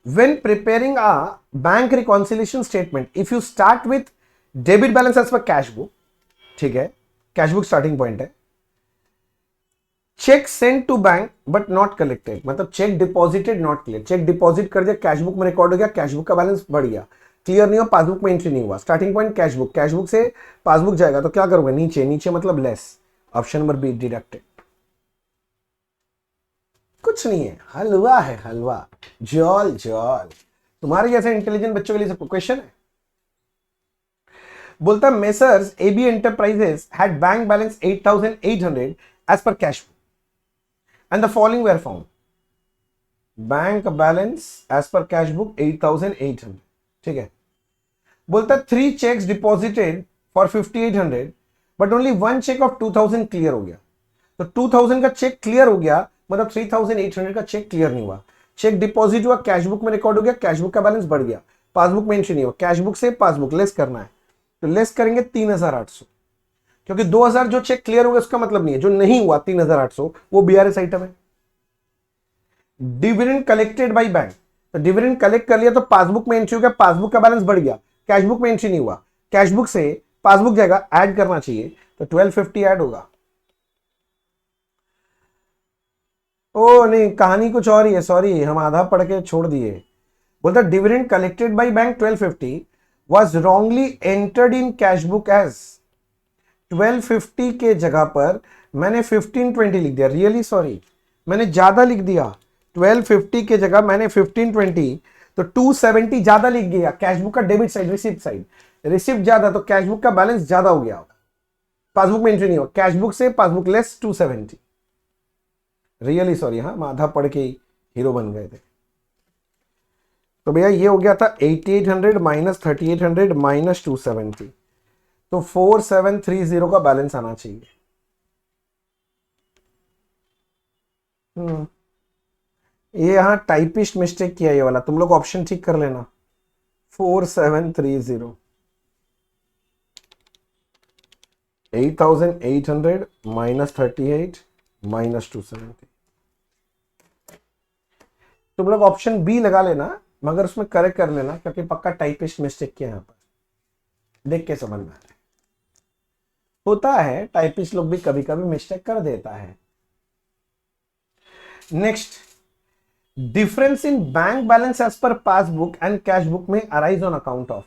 when preparing a bank reconciliation statement, if you start with debit balance as per cash book, ठीक है, कैश बुक स्टार्टिंग पॉइंट है, cheque send to bank but not collected मतलब cheque deposited not clear, cheque deposit कर दिया, cash book में record हो गया, cash book का बैलेंस बढ़ गया, क्लियर नहीं हुआ, पासबुक में एंट्री नहीं हुआ, starting point cash book, cash book से पासबुक जाएगा तो क्या करोगे, नीचे, नीचे मतलब less, option number be deducted. कुछ नहीं है, हलवा है हलवा, जॉल जॉल, तुम्हारे जैसे इंटेलिजेंट बच्चों के लिए सब क्वेश्चन है। बोलता Messrs AB enterprises had bank balance 8800 as per cash book and the following were found, bank balance as per cash book 8800, ठीक है, बोलता है 3 cheques deposited for 5800 but only 1 cheque of 2000 clear हो गया। तो 2000 का चेक क्लियर हो गया, मतलब 3800 का चेक क्लियर नहीं हुआ। चेक डिपॉजिट हुआ, कैशबुक में रिकॉर्ड हो गया, कैशबुक का बैलेंस बढ़ गया, पासबुक में एंट्री नहीं हुआ। कैशबुक से पासबुक लेस करना है, तो लेस करेंगे 3800, क्योंकि 2000 जो चेक क्लियर होगा उसका मतलब नहीं है, जो नहीं हुआ 3800 वो बीआरएस आइटम है। डिविडेंड कलेक्टेड बाय बैंक, तो डिविडेंड कलेक्ट कर लिया तो पासबुक में एंट्री हो गया, पासबुक का बैलेंस बढ़ गया, कैशबुक में एंट्री नहीं हुआ, कैशबुक से पासबुक जाएगा, ऐड करना चाहिए, तो 1250 ऐड होगा। ओ नहीं, कहानी कुछ और ही है, सॉरी हम आधा पढ़ के छोड़ दिए। बोलता dividend collected by bank 1250 was wrongly entered in cashbook as 1250 के जगह पर मैंने 1520 लिख दिया, रियली सॉरी मैंने ज्यादा लिख दिया। 1250 के जगह मैंने 1520, तो 270 ज्यादा लिख गया। कैशबुक का debit side, receipt side, receipt ज्यादा तो कैशबुक का बैलेंस ज्यादा हो गया, पासबुक में एंट्री नहीं हुआ, कैशबुक से पासबुक लेस 270, रियली सॉरी। हाँ, आधा पढ़ के ही हीरो बन गए थे। तो भैया ये हो गया था 8800 माइनस 3800 माइनस 270, तो 4730 का बैलेंस आना चाहिए। ये यहां टाइपिस्ट मिस्टेक किया ये वाला, तुम लोग ऑप्शन ठीक कर लेना। 4730, 8800 माइनस 38 माइनस 270। तुम लोग ऑप्शन बी लगा लेना, मगर उसमें करेक्ट कर लेना, क्योंकि पक्का टाइपिस्ट मिस्टेक किया यहां पर, देख के समझ में आ रहा है। होता है, टाइपिस्ट लोग भी कभी कभी मिस्टेक कर देता है। Next, difference in bank balance as per passbook and cashbook में arise on account of.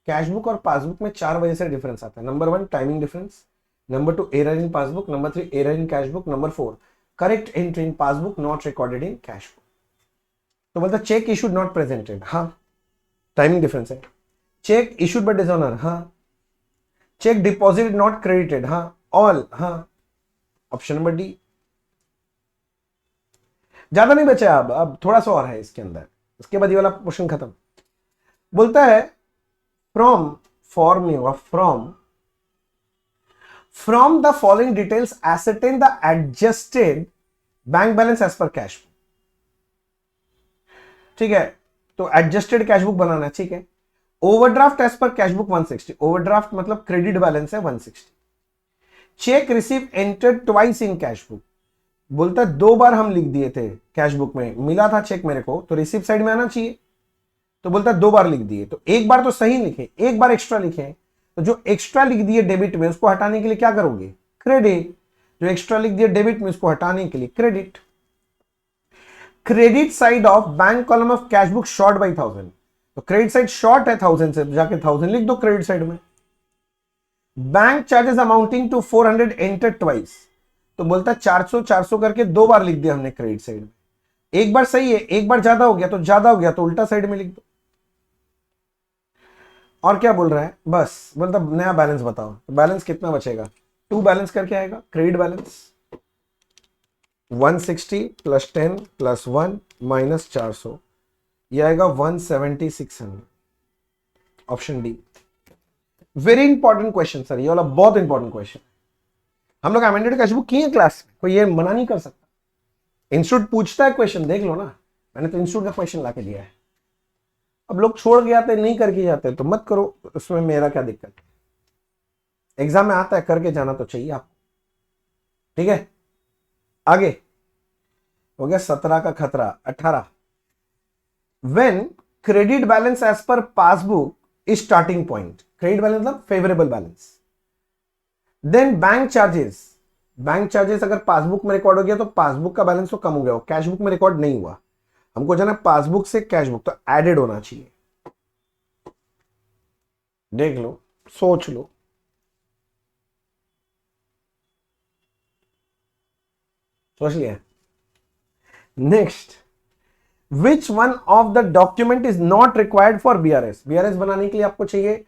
Cashbook और पासबुक में 4 वजह से डिफरेंस आता है। Number 1 timing difference, number 2 error in passbook, number 3 error in cashbook, number 4 correct entry in passbook not recorded in cashbook. तो बोलता चेक इशूड नॉट प्रेजेंटेड, हाँ टाइमिंग डिफरेंस है। चेक इशूड बाय डिसऑनर, हाँ। चेक डिपॉजिटेड नॉट क्रेडिटेड, हाँ all, हाँ option number D. ज्यादा नहीं बचा, अब थोड़ा सा और है इसके अंदर, इसके बाद ये वाला क्वेश्चन खत्म। बोलता है फ्रॉम, फॉर्म नहीं होगा, from the following details ascertain the adjusted bank balance as per cash. ठीक है, तो एडजस्टेड कैशबुक बनाना है, ठीक है। Overdraft as per cashbook 160, overdraft मतलब क्रेडिट बैलेंस है 160। Cheque receive entered twice in cashbook, बोलता है 2 बार हम लिख दिए थे कैशबुक में, मिला था चेक मेरे को, तो रिसीव साइड में आना चाहिए, तो बोलता है 2 बार लिख दिए, तो एक बार तो सही लिखे, एक बार एक्स्ट्रा लिखे, तो जो एक्स्ट्रा लिख दिए डेबिट में उसको हटाने के लिए क्या करोगे, क्रेडिट। जो एक्स्ट्रा लिख दिए डेबिट में उसको हटाने के लिए credit. Credit side of bank column of cashbook short by 1000, तो क्रेडिट साइड शॉर्ट है 1000 से, जाके 1000 लिख दो क्रेडिट साइड में। Bank charges amounting to 400 enter twice, तो बोलता है 400 400 करके 2 बार लिख दिया हमने क्रेडिट साइड में। एक बार सही है, एक बार ज्यादा हो गया तो ज्यादा हो गया, तो उल्टा साइड में लिख दो। और क्या बोल रहा है, बस बोलता नया बैलेंस बताओ, तो बैलेंस कितना बचेगा, 2 बैलेंस करके आएगा। Credit balance 160 plus 10 plus 1 minus 400, यह आएगा 17600, option D. Very important question sir, ये वाला बहुत इंपॉर्टेंट क्वेश्चन। हम लोग अमेंडेड कैशबुक किए क्लास में, कोई ये मना नहीं कर सकता। इंस्टीट्यूट पूछता है क्वेश्चन, देख लो ना, मैंने तो इंस्टीट्यूट का क्वेश्चन लाके दिया है। अब लोग छोड़ के आते नहीं करके जाते, तो मत करो, उसमें मेरा क्या दिक्कत है। एग्जाम में आता है, करके जाना तो चाहिए आपको, ठीक है। आगे हो गया 17 का खतरा। 18, when credit balance as per passbook is starting point, credit balance मतलब favourable balance, then bank charges अगर पासबुक में रिकॉर्ड हो गया तो पासबुक का बैलेंस तो कम हो गया, कैशबुक में रिकॉर्ड नहीं हुआ, हमको जाना पासबुक से कैशबुक, तो एडेड होना चाहिए। देख लो, सोच लो, सोच लिया। Next, which one of the document is not required for BRS. BRS बनाने के लिए आपको चाहिए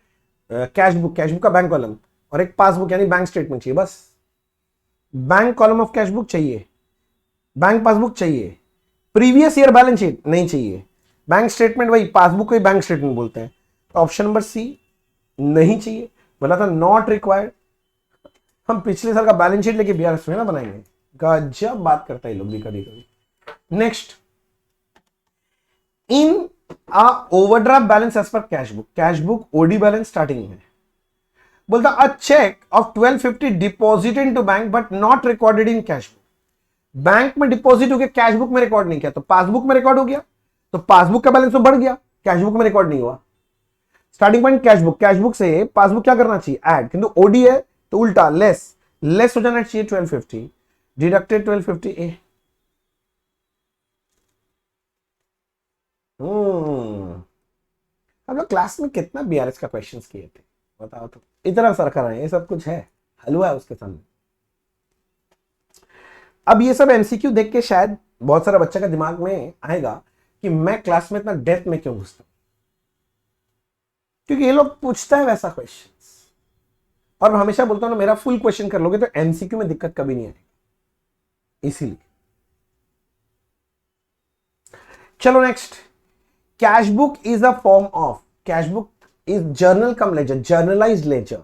कैशबुक का बैंक कॉलम, और एक पासबुक यानी बैंक स्टेटमेंट चाहिए, बस। बैंक कॉलम ऑफ कैशबुक चाहिए, बैंक पासबुक चाहिए, प्रीवियस ईयर बैलेंस शीट नहीं चाहिए, बैंक स्टेटमेंट वही पासबुक को ही बैंक स्टेटमेंट बोलते हैं, ऑप्शन नंबर सी नहीं चाहिए, बोला था नॉट रिक्वायर्ड। हम पिछले साल का बैलेंस शीट लेके बीआरएस में ना बनाएंगे, गजब बात करता है लोग भी कभी कभी। Next, in a overdraft balance as per cash book OD balance starting में बोलता a cheque of 1250 deposit into bank but not recorded in cash book. Bank में डिपॉजिट हो गया, कैश बुक में रिकॉर्ड नहीं किया, तो पासबुक में रिकॉर्ड हो गया, तो पासबुक का बैलेंस तो बढ़ गया, कैश बुक में रिकॉर्ड नहीं हुआ। स्टार्टिंग पॉइंट कैश बुक से पासबुक क्या करना चाहिए, ऐड, किंतु ओडी है तो उल्टा लेस हो जाना चाहिए 1250, डिडक्टेड 1250 ए। हम लोग क्लास में कितना बीआरएस का क्वेश्चंस किए थे बताओ तो, इतना सर कर रहे हैं, ये सब कुछ है, हलवा है उसके सामने। अब ये सब एमसीक्यू देख के शायद बहुत सारा बच्चा का दिमाग में आएगा कि मैं क्लास में इतना डेप्थ में क्यों घुसता हूं, क्योंकि ये लोग पूछता है वैसा क्वेश्चन, और मैं हमेशा बोलता हूं ना मेरा फुल क्वेश्चन कर लोगे तो एमसीक्यू में दिक्कत कभी नहीं आएगी, इसीलिए। चलो next, cash book is a form of, cash book is journal cum ledger, journalized ledger,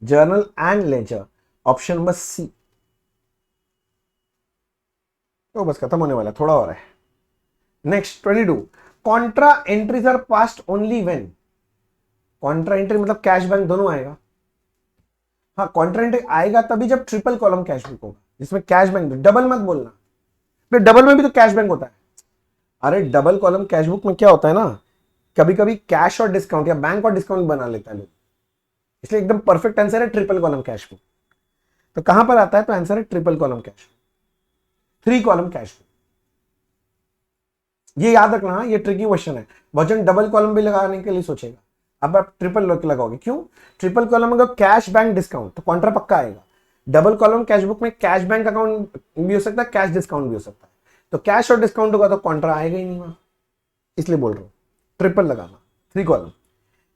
journal and ledger, option number C. तो बस खत्म होने वाला, थोड़ा और है। Next 22, contra entries are passed only when, contra entry मतलब कैश बैंक दोनों आएगा। हाँ, कॉन्ट्रा एंट्री आएगा तभी जब ट्रिपल कॉलम कैश बुक होगा, जिसमें कैश बैंक, डबल मत बोलना, फिर डबल में भी तो कैश बैंक होता है। अरे डबल कॉलम कैश बुक में क्या होता है ना, कभी कभी कैश और डिस्काउंट या बैंक और डिस्काउंट बना लेता है लोग, इसलिए एकदम परफेक्ट आंसर है ट्रिपल कॉलम कैश बुक। तो कहां पर आता है, तो आंसर है triple column cash, 3 column cash book. ये याद रखना, ये ट्रिकी क्वेश्चन है, वजन डबल कॉलम भी लगाने के लिए सोचेगा, अब आप ट्रिपल लगाओगे, क्यों, ट्रिपल कॉलम अगर कैश बैंक डिस्काउंट तो कॉन्ट्रा पक्का आएगा, डबल कॉलम कैश बुक में कैश बैंक अकाउंट भी हो सकता है, कैश डिस्काउंट भी हो सकता है, तो कैश और डिस्काउंट होगा तो कॉन्ट्रा आएगा ही नहीं वहां, इसलिए बोल रहा हूं ट्रिपल लगाना, 3 column.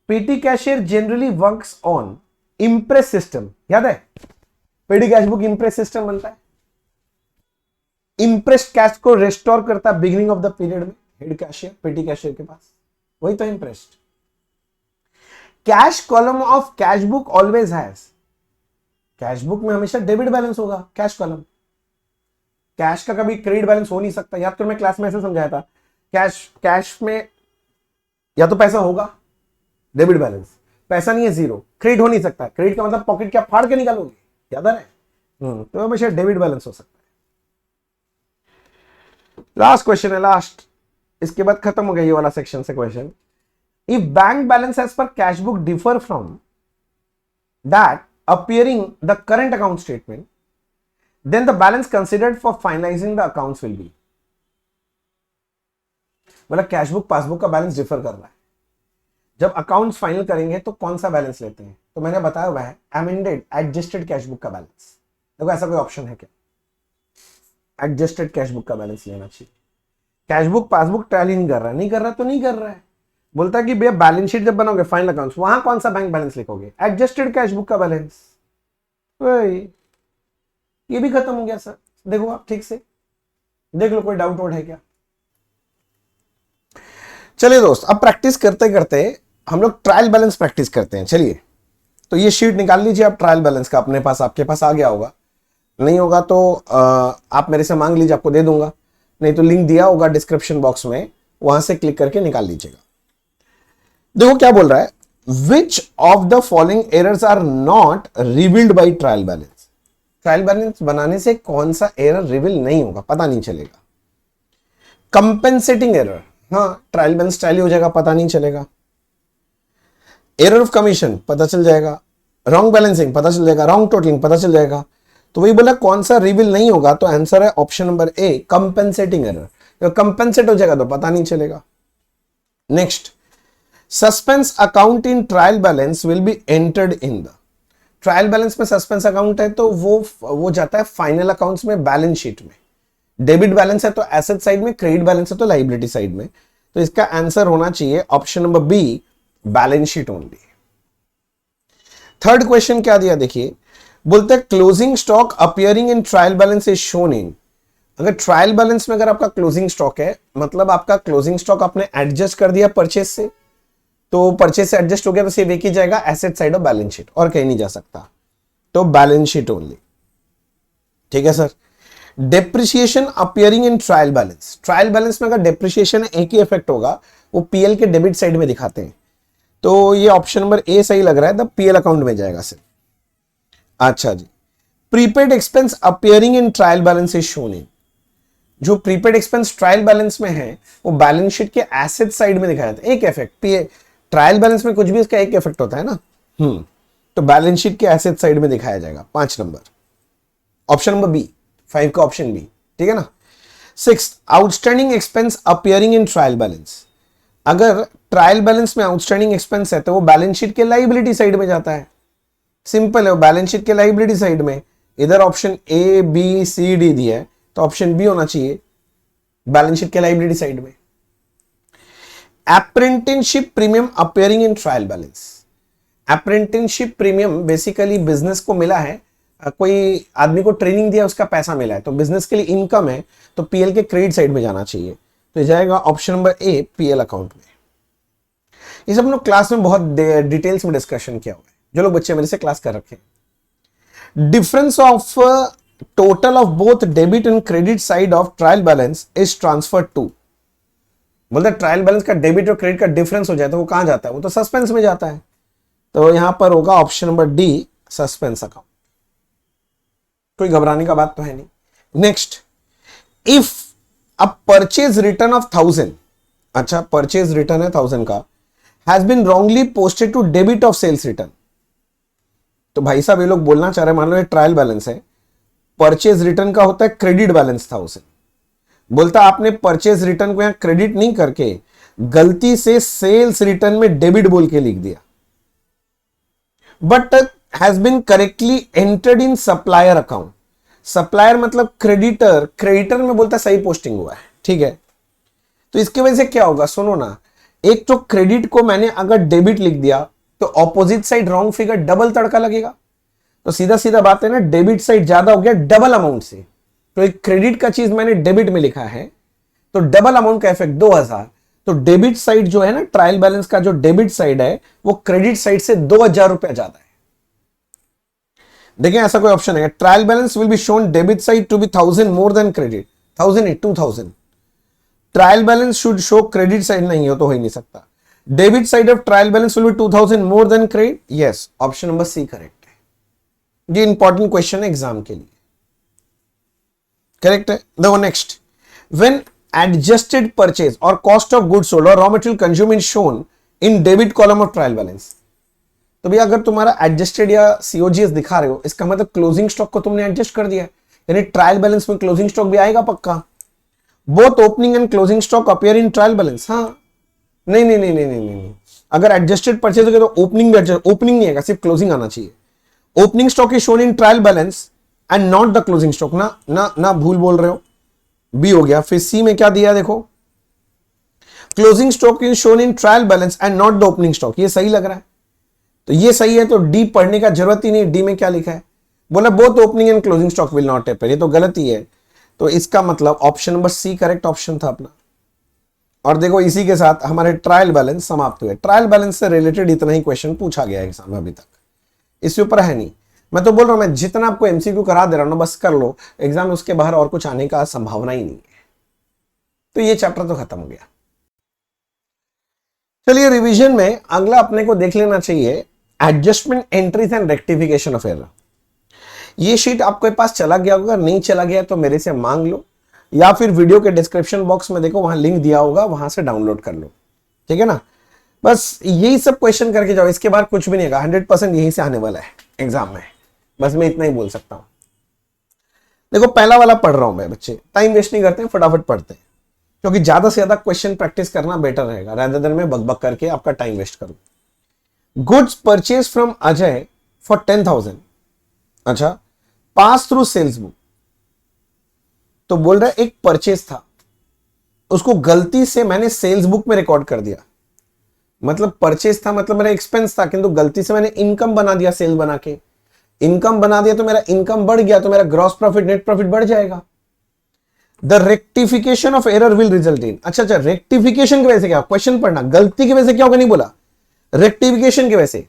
PT cashier generally works on Impress system, याद है PT cash book Impress system बनता है, इंप्रेस्ड कैश को रेस्टोर करता है बिगिनिंग ऑफ द पीरियड में हेड कैशियर, पीटी कैशियर के पास, वही तो impressed. Cash column of cash book always has, cash book में हमेशा डेबिट बैलेंस होगा, कैश कॉलम, कैश का कभी क्रेडिट बैलेंस हो नहीं सकता, याद करो मैं क्लास में ऐसे समझाया था, कैश में या तो पैसा होगा डेबिट बैलेंस, पैसा नहीं है जीरो, क्रेडिट हो नहीं सकता, क्रेडिट का मतलब पॉकेट क्या फाड़ के निकालोगे, याद है, तो हमेशा डेबिट बैलेंस हो सकता है। लास्ट क्वेश्चन है, लास्ट, इसके बाद खत्म हो गया ये वाला सेक्शन से question. If bank balance as per cash book differ from that appearing the current account statement, then the balance considered for finalizing the accounts will be, मतलब कैश बुक पासबुक का बैलेंस डिफर कर रहा है, जब accounts final करेंगे तो कौन सा बैलेंस लेते हैं, तो मैंने बताया हुआ है अमेंडेड एडजस्टेड कैश बुक का बैलेंस। देखो ऐसा कोई ऑप्शन है क्या, एडजस्टेड कैश बुक का बैलेंस लेना चाहिए, कैश बुक पासबुक टैली नहीं कर रहा है, नहीं कर रहा तो नहीं कर रहा है, बोलता है कि भैया बैलेंस शीट जब बनाओगे फाइनल अकाउंट्स वहां कौन सा बैंक बैलेंस लिखोगे, एडजस्टेड कैश बुक का बैलेंस, ये भी खत्म हो गया सर। देखो आप ठीक से देख लो, कोई डाउट वोट है क्या। चलिए दोस्त, अब प्रैक्टिस करते करते हम लोग ट्रायल बैलेंस प्रैक्टिस करते हैं। चलिए, तो ये शीट निकाल लीजिए आप ट्रायल बैलेंस का, अपने पास, आपके पास आ गया होगा, नहीं होगा तो आप मेरे से मांग लीजिए, आपको दे दूंगा, नहीं तो लिंक दिया होगा डिस्क्रिप्शन बॉक्स में, वहां से क्लिक करके निकाल लीजिएगा। देखो क्या बोल रहा है, which of the following errors are not revealed by trial balance, trial balance बनाने से कौन सा एरर रिवील नहीं होगा, पता नहीं चलेगा। कंपेंसेटिंग एरर, हाँ ट्रायल बैलेंस टैली हो जाएगा, पता नहीं चलेगा। एरर ऑफ कमीशन पता चल जाएगा, रॉन्ग बैलेंसिंग पता चल जाएगा, रॉन्ग टोटलिंग पता चल जाएगा, तो वही बोला कौन सा रिवील नहीं होगा, तो आंसर है ऑप्शन नंबर ए, कंपेंसेटिंग एरर, तो कंपेंसेट हो जाएगा तो पता नहीं चलेगा। Next, suspense account in trial balance will be entered in the, trial balance में सस्पेंस अकाउंट है तो वो जाता है फाइनल अकाउंट्स में, बैलेंस शीट में, डेबिट बैलेंस है तो एसेट साइड में, क्रेडिट बैलेंस है तो लाइबिलिटी साइड में, तो इसका आंसर होना चाहिए option number B, balance sheet only. Third question क्या दिया देखिए, बोलते हैं closing stock appearing in trial balance is shown in, अगर ट्रायल बैलेंस में अगर आपका क्लोजिंग स्टॉक है, मतलब आपका क्लोजिंग स्टॉक आपने एडजस्ट कर दिया परचेज से, तो परचेज से एडजस्ट हो गया तो सिर्फ एक ही जाएगा asset side of balance sheet, और कहीं नहीं जा सकता, तो बैलेंस शीट ओनली। ठीक है sir. Depreciation appearing in trial balance, trial balance में अगर डेप्रिसिएशन एक ही इफेक्ट होगा, वो पीएल के डेबिट साइड में दिखाते हैं, तो ये ऑप्शन नंबर ए सही लग रहा है, तब पीएल अकाउंट में जाएगा सर। अच्छा जी, prepaid expense appearing in trial balance is shown in, जो प्रीपेड एक्सपेंस ट्रायल बैलेंस में है वो बैलेंस शीट के एसेट साइड में दिखाया जाता है। एक इफेक्ट ट्रायल बैलेंस में कुछ भी इसका एक इफेक्ट होता है ना, तो बैलेंस शीट के एसेट साइड में दिखाया जाएगा। 5 नंबर, ऑप्शन नंबर बी, 5 का ऑप्शन बी। ठीक है ना। 6, outstanding expense appearing in trial balance, अगर ट्रायल बैलेंस में आउटस्टैंडिंग एक्सपेंस है तो वो बैलेंस शीट के लायबिलिटी साइड में जाता है। सिंपल है, वो बैलेंस शीट के लायबिलिटी साइड में। इधर option A B C D दिया है, तो ऑप्शन बी होना चाहिए, बैलेंस शीट के लायबिलिटी साइड में। Apprenticeship premium appearing in trial balance, apprenticeship premium basically business को मिला है, कोई आदमी को ट्रेनिंग दिया, उसका पैसा मिला है, तो बिजनेस के लिए इनकम है, तो पीएल के क्रेडिट साइड में जाना चाहिए, तो जाएगा ऑप्शन नंबर ए पीएल अकाउंट में। ये सब हम लोग क्लास में बहुत डिटेल्स में डिस्कशन किया हुआ है, जो लोग बच्चे मेरे से क्लास कर रखे हैं। Difference of total of both debit and credit side of trial balance is transfer to, बोलते ट्रायल बैलेंस का डेबिट और क्रेडिट का डिफरेंस हो जाए तो वो कहां जाता है, वो तो सस्पेंस में जाता है, तो यहां पर होगा option number D suspense account. कोई घबराने का बात तो है नहीं। Next, if a purchase return of 1000, अच्छा परचेज रिटर्न है 1000 का, has been wrongly posted to debit of sales return, तो भाई साहब ये लोग बोलना चाह रहे हैं, मान लो ये ट्रायल बैलेंस है, परचेज रिटर्न का होता है क्रेडिट बैलेंस 1000, बोलता आपने परचेज रिटर्न को यहां क्रेडिट नहीं करके गलती से सेल्स रिटर्न में डेबिट बोल के लिख दिया, but has been correctly entered in supplier account. Supplier मतलब क्रेडिटर, क्रेडिटर में बोलता सही पोस्टिंग हुआ है, ठीक है। तो इसकी वजह से क्या होगा, सुनो ना, एक तो क्रेडिट को मैंने अगर डेबिट लिख दिया तो opposite side wrong figure double तड़का लगेगा, तो सीधा सीधा बात है ना, डेबिट साइड ज्यादा हो गया डबल अमाउंट से, तो एक क्रेडिट का चीज मैंने डेबिट में लिखा है तो डबल अमाउंट का इफेक्ट 2000, तो डेबिट साइड जो है ना, ट्रायल बैलेंस का जो डेबिट साइड है वो क्रेडिट साइड से 2000 रुपया ज्यादा है। देखिए ऐसा कोई ऑप्शन है, trial balance will be shown debit side to be 1000 more than credit, 2000 trial balance should show credit side, नहीं हो तो हो ही नहीं सकता। Debit side of trial balance will be 2000 more than credit, yes option number C correct है। ये important question है एग्जाम के लिए, करेक्ट है। देखो नेक्स्ट, व्हेन एडजस्टेड परचेज और कॉस्ट ऑफ गुड्स सोल्ड और raw material consume is shown in debit column of trial balance, तो भैया अगर तुम्हारा एडजस्टेड या सीओजीएस दिखा रहे हो, इसका मतलब क्लोजिंग स्टॉक को तुमने एडजस्ट कर दिया है, यानी ट्रायल बैलेंस में क्लोजिंग स्टॉक भी आएगा पक्का। Both opening and closing stock appear in trial balance, हाँ नहीं नहीं नहीं नहीं नहीं नहीं, अगर एडजस्टेड परचेज हो गया तो ओपनिंग भी एडजस्ट, ओपनिंग नहीं आएगा, सिर्फ क्लोजिंग आना चाहिए। Opening stock is shown in trial balance and not the closing stock, ना ना ना भूल बोल रहे हो, बी हो गया। फिर सी में क्या दिया देखो, closing stock is shown in trial balance and not the opening stock, ये सही लग रहा है, तो ये सही है, तो डी पढ़ने का जरूरत ही नहीं। डी में क्या लिखा है, बोला both opening and closing stock will not appear, ये तो गलत ही है, तो इसका मतलब option number C correct option था अपना। और देखो इसी के साथ हमारे ट्रायल बैलेंस समाप्त हुए। ट्रायल बैलेंस से रिलेटेड इतना ही क्वेश्चन पूछा गया एग्जाम में अभी तक, इसके ऊपर है नहीं। मैं तो बोल रहा हूं, मैं जितना आपको एमसीक्यू करा दे रहा हूं ना, बस कर लो, एग्जाम उसके बाहर और कुछ आने का संभावना ही नहीं है। तो ये चैप्टर तो खत्म हो गया। चलिए रिवीजन में अगला अपने को देख लेना चाहिए adjustment entries and rectification of error. ये शीट आपके पास चला गया होगा, नहीं चला गया तो मेरे से मांग लो, या फिर वीडियो के डिस्क्रिप्शन बॉक्स में देखो, वहां लिंक दिया होगा, वहां से डाउनलोड कर लो, ठीक है ना। बस यही सब क्वेश्चन करके जाओ, इसके बाद कुछ भी नहीं होगा, 100% यही से आने वाला है एग्जाम में, बस मैं इतना ही बोल सकता हूं। देखो पहला वाला पढ़ रहा हूं मैं, बच्चे टाइम वेस्ट नहीं करते हैं, फटाफट पढ़ते हैं, क्योंकि ज्यादा से ज्यादा क्वेश्चन प्रैक्टिस करना बेटर रहेगा, रादर देन मैं बकबक करके आपका टाइम वेस्ट करूं। Goods purchase from Ajay for 10,000, अच्छा पास थ्रू सेल्स बुक, तो बोल रहा है एक परचेज था, उसको गलती से मैंने सेल्स बुक में रिकॉर्ड कर दिया, मतलब परचेज था मतलब मेरा एक्सपेंस था, किंतु गलती से मैंने इनकम बना दिया, सेल बना के इनकम बना दिया, तो मेरा इनकम बढ़ गया, तो मेरा ग्रॉस प्रॉफिट नेट प्रॉफिट बढ़ जाएगा। The rectification of error will result इन, अच्छा रेक्टिफिकेशन की वजह से क्या, क्वेश्चन पढ़ना, गलती की वजह से क्या होगा नहीं बोला, रेक्टिफिकेशन की वजह से,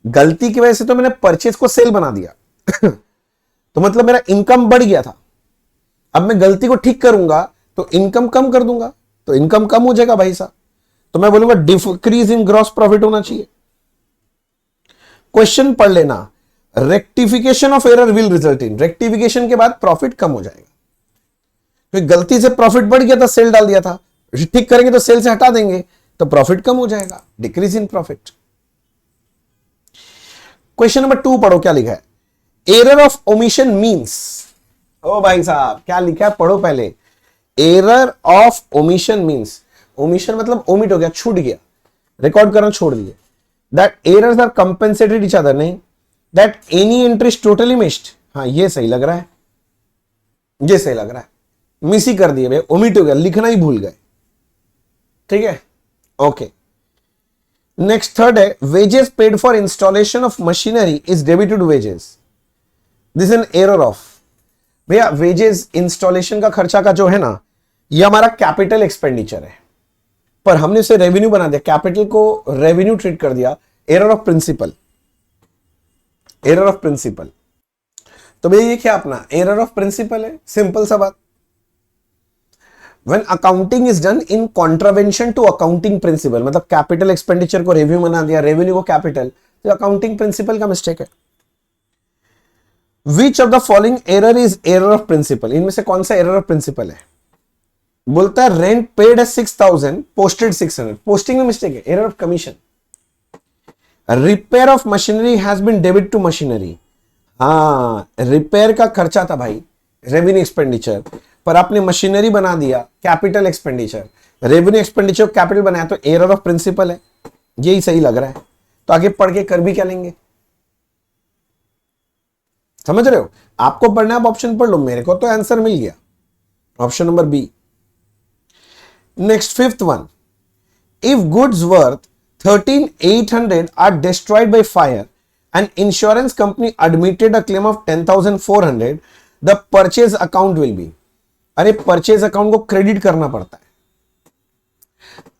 गलती की वजह से तो मैंने परचेज को सेल बना दिया तो मतलब मेरा इनकम बढ़ गया था। अब मैं गलती को ठीक करूंगा तो इनकम कम कर दूंगा, तो इनकम कम हो जाएगा भाई साहब, तो मैं बोलूंगा डिक्रीज इन ग्रॉस प्रॉफिट होना चाहिए। क्वेश्चन पढ़ लेना, rectification of error will result in, rectification के बाद प्रॉफिट कम हो जाएगा, क्योंकि गलती से प्रॉफिट बढ़ गया था, सेल डाल दिया था, ठीक करेंगे तो सेल से हटा देंगे तो प्रॉफिट कम हो जाएगा, decrease in profit. Question number 2 पढ़ो, क्या लिखा है? एरर ऑफ ओमिशन मींस, ओ भाई साहब क्या लिखा है पढ़ो पहले। Error of omission means, omission मतलब ओमिट हो गया, छूट गया, रिकॉर्ड करना छोड़ दिए। That errors are compensated each other, नहीं that any entry is totally missed. हाँ ये सही लग रहा है, ये सही लग रहा है, मिस ही कर दिए भाई, ओमिट हो गया, लिखना ही भूल गए, ठीक है ओके। नेक्स्ट थर्ड है, wages paid for installation of machinery is debited wages, this N error of. भैया वेजेस इंस्टॉलेशन का खर्चा का जो है ना, ये हमारा कैपिटल एक्सपेंडिचर है, पर हमने उसे रेवेन्यू बना दिया, कैपिटल को रेवेन्यू ट्रीट कर दिया, error of principle, error of principle. तो भैया ये क्या अपना एरर ऑफ प्रिंसिपल है, सिंपल सा बात। When accounting is done in contravention to accounting principle, मतलब कैपिटल एक्सपेंडिचर को रेवेन्यू बना दिया, रेवेन्यू को कैपिटल, तो अकाउंटिंग प्रिंसिपल का मिस्टेक है। Which of the following error is error of principle? इनमें से कौन सा एरर ऑफ प्रिंसिपल है? बोलता है रेंट पेड है 6000, पोस्टेड 600, पोस्टिंग में मिस्टेक है, error of commission. Repair of machinery has been debit to machinery, हाँ रिपेयर का खर्चा था भाई, रेवेन्यू एक्सपेंडिचर, पर आपने मशीनरी बना दिया capital expenditure, revenue expenditure capital बनाया, तो एरर ऑफ प्रिंसिपल है, यही सही लग रहा है। तो आगे पढ़ के कर भी क्या लेंगे, समझ रहे हो? आपको पढ़ना है आप ऑप्शन पढ़ लो, मेरे को तो आंसर मिल गया, option number B. Next fifth one, if goods worth 13,800 are destroyed by fire and insurance company admitted a claim of 10,400, the purchase account will be. अरे परचेज अकाउंट को क्रेडिट करना पड़ता है,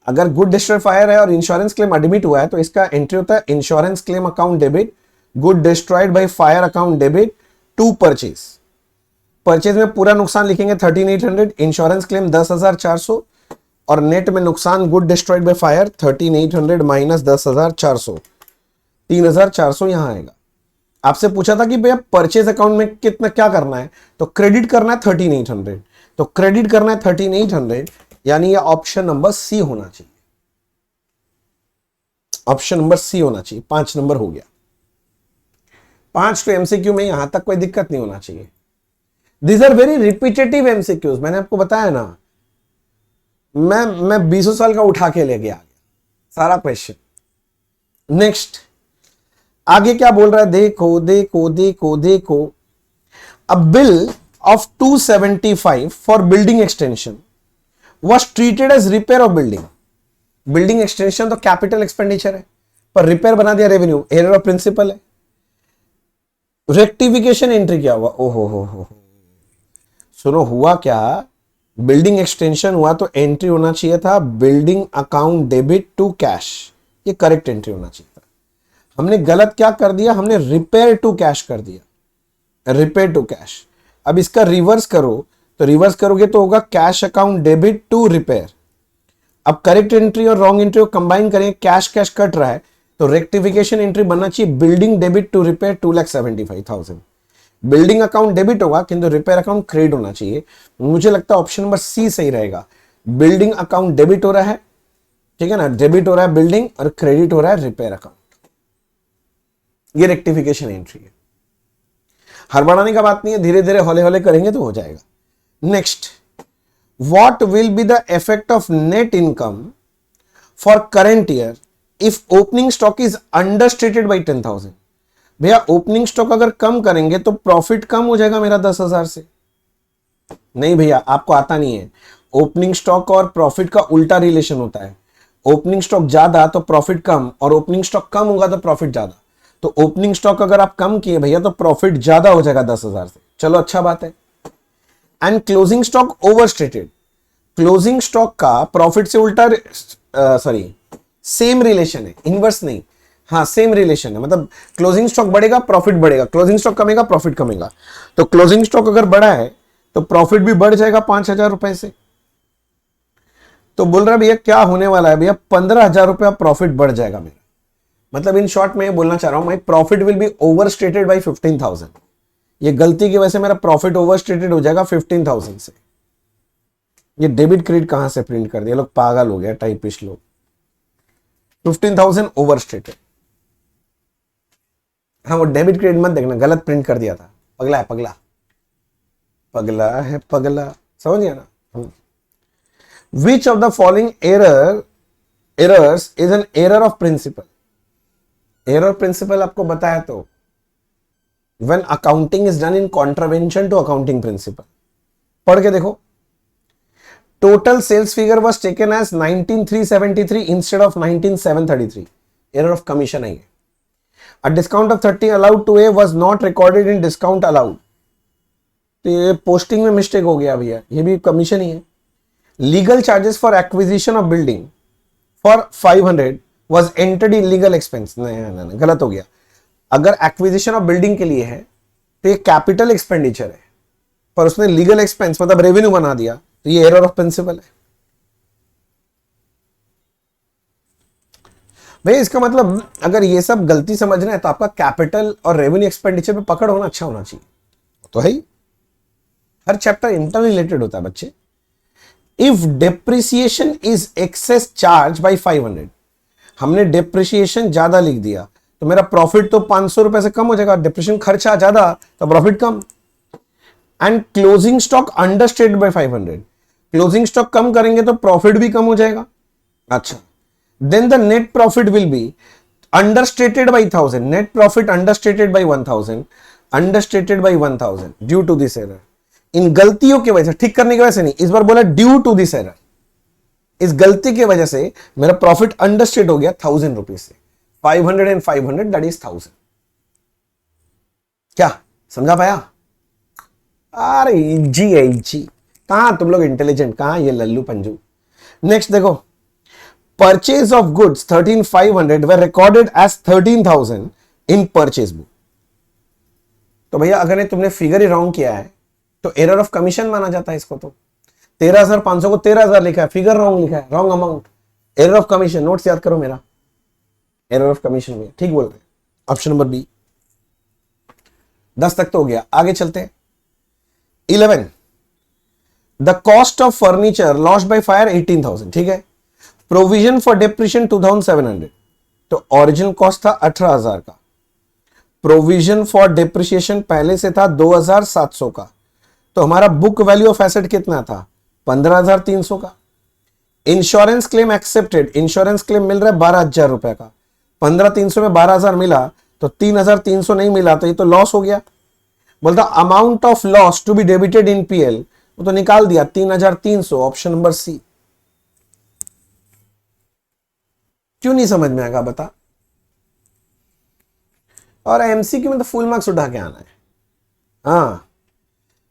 अगर गुड डिस्ट्रॉय फायर है और insurance claim admit हुआ है तो इसका एंट्री होता है insurance claim account debit, good destroyed by fire account debit to purchase. Purchase में पूरा नुकसान लिखेंगे 13,800, इंश्योरेंस क्लेम 10,400 और नेट में नुकसान good destroyed by fire 13,800 minus 10,400, 3,400 यहां आएगा। आपसे पूछा था कि भैया परचेज अकाउंट में कितना क्या करना है, तो क्रेडिट करना है 13,800, तो क्रेडिट करना है 13,800, यानी ये ऑप्शन नंबर सी होना चाहिए, ऑप्शन नंबर सी होना चाहिए। 5 नंबर हो गया, 5 तो एमसीक्यू में, यहां तक कोई दिक्कत नहीं होना चाहिए। These are very repetitive MCQs, मैंने आपको बताया ना, मैं 20 साल का उठा के ले गया सारा क्वेश्चन। नेक्स्ट आगे क्या बोल रहा है, देखो देखो देखो देखो, अ bill of 275 for building extension was treated as repair of building. Building extension तो कैपिटल एक्सपेंडिचर है, पर रिपेयर बना दिया रेवेन्यू, एरर ऑफ प्रिंसिपल है। रेक्टिफिकेशन एंट्री क्या हुआ, ओहो हो, सुनो हुआ क्या, बिल्डिंग एक्सटेंशन हुआ तो एंट्री होना चाहिए था building account debit to cash, ये करेक्ट एंट्री होना चाहिए था। हमने गलत क्या कर दिया, हमने रिपेयर टू कैश कर दिया, रिपेयर टू कैश। अब इसका रिवर्स करो, तो रिवर्स करोगे तो होगा cash account debit to repair. अब करेक्ट एंट्री और रॉन्ग एंट्री को कंबाइन करें, कैश कैश कट रहा है, तो रेक्टिफिकेशन एंट्री बनना चाहिए building debit to repair 2,75,000। Building account debit होगा किंतु रिपेयर अकाउंट क्रेडिट होना चाहिए। मुझे लगता है ऑप्शन नंबर सी सही रहेगा, बिल्डिंग अकाउंट डेबिट हो रहा है, ठीक है ना, डेबिट हो रहा है बिल्डिंग और क्रेडिट हो रहा है रिपेयर अकाउंट, ये रेक्टिफिकेशन एंट्री है। हड़बड़ाने का बात नहीं है, धीरे धीरे हौले हौले करेंगे तो हो जाएगा। Next, what will be the effect of net income for current year if opening stock is understated by 10,000। भैया ओपनिंग स्टॉक अगर कम करेंगे तो प्रॉफिट कम हो जाएगा मेरा 10,000 से। नहीं भैया आपको आता नहीं है, ओपनिंग स्टॉक और प्रॉफिट का उल्टा रिलेशन होता है। ओपनिंग स्टॉक ज्यादा तो प्रॉफिट कम, और ओपनिंग स्टॉक कम होगा तो प्रॉफिट ज्यादा। तो ओपनिंग स्टॉक अगर आप कम किए भैया तो प्रॉफिट ज्यादा हो जाएगा 10,000 से, चलो अच्छा बात है। And closing stock overstated, closing stock का प्रॉफिट से उल्टा सेम रिलेशन है, इनवर्स नहीं, हाँ सेम रिलेशन है, मतलब क्लोजिंग स्टॉक बढ़ेगा प्रॉफिट बढ़ेगा, क्लोजिंग स्टॉक कमेगा प्रॉफिट कमेगा। तो क्लोजिंग स्टॉक अगर बढ़ा है तो प्रॉफिट भी बढ़ जाएगा 5,000 रुपए से। तो बोल रहा है भैया क्या होने वाला है, भैया 15,000 रुपया प्रॉफिट बढ़ जाएगा मेरा। मतलब इन शॉर्ट में बोलना चाह रहा हूं, my profit will B over stated by 15,000। ये गलती की वजह से मेरा प्रॉफिट ओवर स्टेटेड हो जाएगा 15,000 से। ये डेबिट क्रेडिट कहां से प्रिंट कर दिया, लोग पागल हो गया टाइपिस्ट लोग। 15,000 ओवर स्टेटेड, हाँ वो डेबिट क्रेडिट मत देखना, गलत प्रिंट कर दिया था, पगला है पगला, पगला है पगला, समझ गया ना। Which of the following errors is an error of principle. Error principle आपको बताया तो when accounting is done in contravention to accounting principle। पढ़ के देखो, total sales figure was taken as 19,373 instead of 19,733। error of commission है ये। A discount of 30 allowed to A was not recorded in discount allowed। तो ये posting में mistake हो गया भैया, ये भी कमीशन ही है। Legal charges for acquisition of building for 500 was entered in legal expense। नहीं, गलत हो गया। अगर एक्विजिशन ऑफ बिल्डिंग के लिए है तो ये कैपिटल एक्सपेंडिचर है, पर उसने लीगल एक्सपेंस मतलब रेवेन्यू बना दिया, तो ये एरर ऑफ प्रिंसिपल है भाई। इसका मतलब अगर ये सब गलती समझना है तो आपका कैपिटल और रेवेन्यू एक्सपेंडिचर पे पकड़ होना अच्छा होना चाहिए, तो है ही। हर चैप्टर इंटर रिलेटेड होता है बच्चे। If depreciation is excess charge by 500, हमने डेप्रिसिएशन ज्यादा लिख दिया तो मेरा प्रॉफिट तो 500 रुपए से कम हो जाएगा, डेप्रिसिएशन खर्चा ज्यादा तो प्रॉफिट कम। And closing stock understated by 500, closing stock कम करेंगे तो प्रॉफिट भी कम हो जाएगा। अच्छा, then the net profit will be understated by 1000, net profit understated by 1000, understated by 1000 due to this error. इन गलतियों की वजह से, ठीक करने की वजह से नहीं, इस बार बोला ड्यू टू दिस एरर, इस गलती की वजह से मेरा प्रॉफिट अंडरस्टेट हो गया 1000 रुपीज से। 500 एंड 500 दैट इज 1000। क्या समझा पाया? अरे जी है जी, कहां तुम लोग इंटेलिजेंट, कहां ये लल्लू पंजू। नेक्स्ट देखो, purchase of goods 13,500 were recorded as 13,000 in purchase book. तो भैया अगर तुमने फिगर ही रॉन्ग किया है तो एरर ऑफ कमीशन माना जाता है इसको। तो 13,500 को 13,000 लिखा है, फिगर रॉन्ग लिखा है, wrong amount, error of commission. Notes याद करो मेरा, एरर ऑफ कमीशन में ठीक बोल रहे हैं। Option number B. 10 तक तो हो गया, आगे चलते हैं। 11, the cost of furniture lost by fire 18,000, ठीक है। प्रोविजन फॉर डेप्रिशिएशन 2,700, तो ओरिजिनल कॉस्ट था 18,000 का, प्रोविजन फॉर डेप्रिशिएशन पहले से था 2,700 का, तो हमारा बुक वैल्यू ऑफ एसेट कितना था 15,300 का। Insurance claim accepted, insurance claim मिल रहा है 12,000 रुपए का, 15,300 में 12,000 मिला तो 3,300 नहीं मिला, तो ये तो लॉस हो गया। बोलता amount of loss to be debited in PL, वो तो निकाल दिया 3,300, ऑप्शन नंबर सी। क्यों नहीं समझ में आएगा बता? और एमसीक्यू में तो फुल मार्क्स उठा के आना है। हाँ,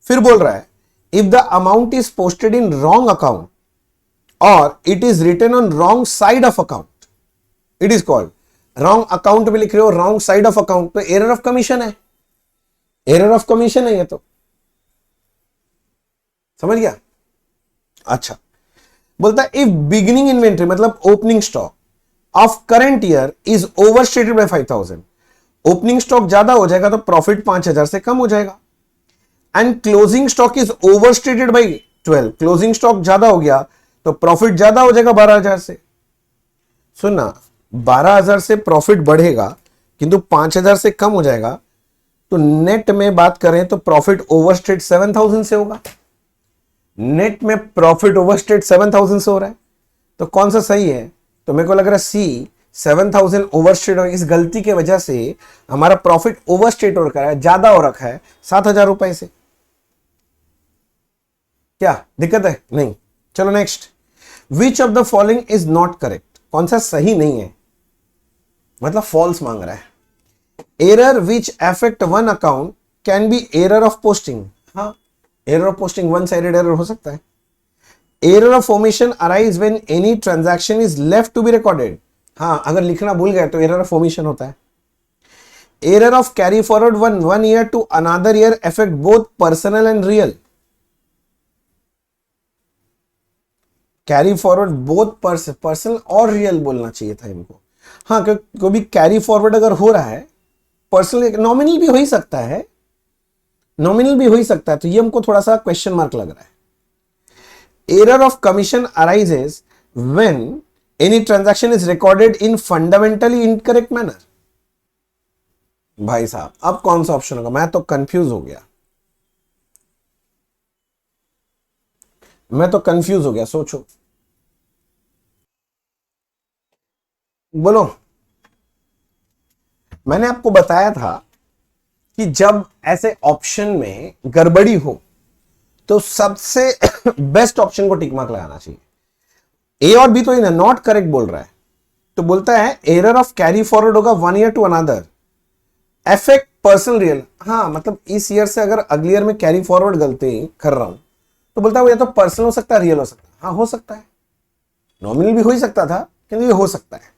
फिर बोल रहा है if the amount is posted in wrong account और it is written on wrong side of account, it is called, wrong account में लिख रहे हो रॉन्ग साइड ऑफ अकाउंट, तो एरर ऑफ कमीशन है, एरर ऑफ कमीशन है ये तो, समझ गया? अच्छा, बोलता है इफ बिगिनिंग इन्वेंट्री मतलब opening stock of current year is overstated by 5,000, opening stock ज्यादा हो जाएगा तो प्रॉफिट 5,000 से कम हो जाएगा। And closing stock is overstated by 12, closing stock ज्यादा हो गया तो प्रॉफिट ज्यादा हो जाएगा 12,000 से। सुनना, 12,000 से प्रॉफिट बढ़ेगा किंतु 5,000 से कम हो जाएगा, तो नेट में बात करें तो प्रॉफिट ओवरस्टेट 7,000 से होगा। नेट में प्रॉफिट ओवरस्टेट 7,000 से हो रहा है, तो कौन सा सही है? तो मेरे को लग रहा है सी, 7,000 ओवरस्टेट हो। इस गलती के वजह से हमारा प्रॉफिट ओवरस्टेट हो रखा है, ज्यादा हो रखा है 7,000 रुपए से। क्या दिक्कत है? नहीं। चलो next, which of the following is not correct, कौन सा सही नहीं है, मतलब फॉल्स मांग रहा है। Error which affect one account can be error of posting, हाँ error of posting one sided error हो सकता है। Error of omission arise when any transaction is left to be recorded, हाँ, अगर लिखना भूल गए तो एरर ऑफ ओमिशन होता है। Error of carry forward one year to another year affect both personal and real. Carry forward both personal और real बोलना चाहिए था इनको। हाँ, क्योंकि कैरी फॉरवर्ड अगर हो रहा है, पर्सनल नॉमिनल भी हो ही सकता है, नॉमिनल भी हो ही सकता है, तो ये हमको थोड़ा सा क्वेश्चन मार्क लग रहा है। Error of commission arises when any transaction is recorded in fundamentally incorrect manner. भाई साहब, अब कौन सा ऑप्शन होगा? मैं तो कंफ्यूज हो गया, सोचो, बोलो। मैंने आपको बताया था कि जब ऐसे ऑप्शन में गड़बड़ी हो तो सबसे बेस्ट ऑप्शन को टिक मार्क लगाना चाहिए। ए और बी तो इन नॉट करेक्ट बोल रहा है, तो बोलता है एरर ऑफ कैरी फॉरवर्ड होगा one year to another affect personal real. हाँ, मतलब इस ईयर से अगर अगले ईयर में कैरी फॉरवर्ड गलती कर रहा हूं तो बोलता है वो या तो पर्सनल हो सकता है, रियल हो सकता है। हाँ, हो सकता है, नॉमिनल भी हो ही सकता था, किंतु ये हो सकता है।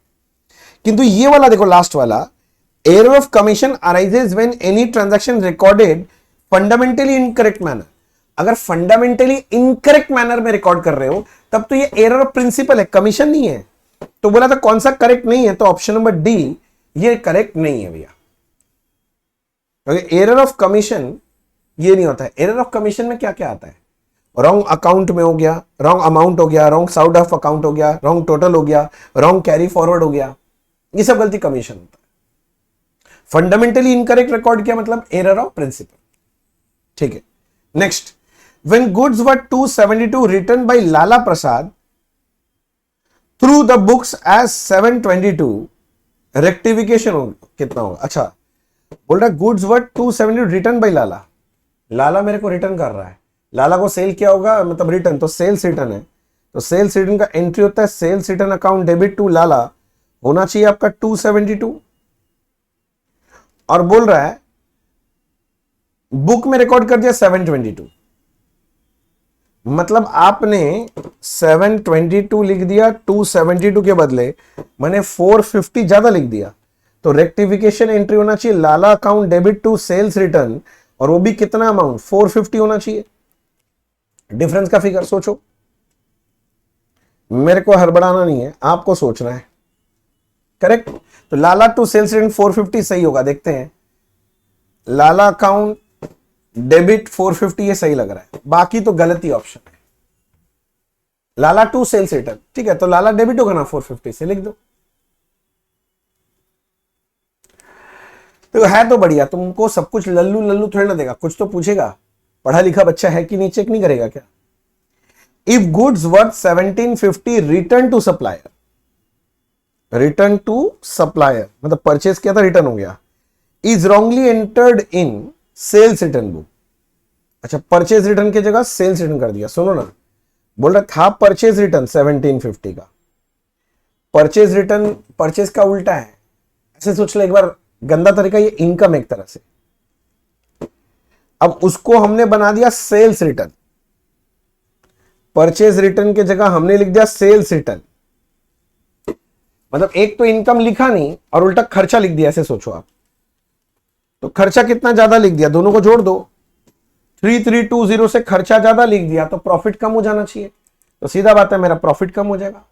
किंतु ये वाला देखो, लास्ट वाला, error of commission arises when any transaction recorded fundamentally incorrect manner. अगर फंडामेंटली इनकरेक्ट मैनर में रिकॉर्ड कर रहे हो तब तो ये एरर ऑफ प्रिंसिपल है, कमीशन नहीं है। तो बोला था कौन सा करेक्ट नहीं है, तो ऑप्शन नंबर डी ये करेक्ट नहीं है भैया। एरर ऑफ कमीशन ये नहीं होता है। एरर ऑफ कमीशन में क्या क्या आता है? रॉन्ग अकाउंट में हो गया, रॉन्ग अमाउंट हो गया, रॉन्ग साउट ऑफ अकाउंट हो गया, रॉन्ग टोटल हो गया, रॉन्ग कैरी फॉरवर्ड हो गया, ये सब गलती कमीशन होता है। फंडामेंटली इनकरेक्ट रिकॉर्ड किया मतलब एरर ऑफ प्रिंसिपल। ठीक है, next, when goods were 272 return by Lala Prasad through the books as 722 rectification कितना होगा? अच्छा, बोल रहा goods were 272 return by Lala. Lala मेरे को रिटर्न कर रहा है, लाला को सेल किया होगा, मतलब रिटर्न, तो सेल्स रिटर्न है, तो सेल्स रिटर्न का एंट्री होता है sales return account debit to Lala, होना चाहिए आपका 272। और बोल रहा है बुक में रिकॉर्ड कर दिया 722, मतलब आपने 722 लिख दिया 272 के बदले, मैंने 450 ज्यादा लिख दिया। तो रेक्टिफिकेशन एंट्री होना चाहिए Lala account debit to sales return, और वो भी कितना अमाउंट? 450 होना चाहिए। डिफरेंस का फिगर सोचो, मेरे को हड़बड़ाना नहीं है, आपको सोचना है। करेक्ट, तो लाला टू सेल्स रिटर्न 450 सही होगा, देखते हैं। लाला अकाउंट डेबिट 450 ये सही लग रहा है, बाकी तो गलती ऑप्शन है। लाला टू सेल्स रिटर्न, ठीक है, तो लाला डेबिट होगा ना 450 से, लिख दो। तो है तो बढ़िया, तुमको सब कुछ लल्लू लल्लू थोड़ी ना देगा, कुछ तो पूछेगा। पढ़ा लिखा बच्चा है कि नहीं, चेक नहीं करेगा क्या? If goods worth 1750 return to supplier, return to supplier मतलब परचेज किया था, रिटर्न हो गया, is wrongly entered in sales return book. अच्छा, परचेज रिटर्न की जगह सेल्स रिटर्न कर दिया। सुनो ना, बोल रहा था परचेज रिटर्न 1750 का, परचेज रिटर्न परचेज का उल्टा है, ऐसे सोच ले एक बार, गंदा तरीका, ये इनकम एक तरह से। अब उसको हमने बना दिया सेल्स रिटर्न, परचेज रिटर्न की जगह हमने लिख दिया सेल्स रिटर्न, मतलब एक तो इनकम लिखा नहीं और उल्टा खर्चा लिख दिया, ऐसे सोचो आप। तो खर्चा कितना ज्यादा लिख दिया, दोनों को जोड़ दो, 3320 से खर्चा ज्यादा लिख दिया तो प्रॉफिट कम हो जाना चाहिए, तो सीधा बात है मेरा प्रॉफिट कम हो जाएगा।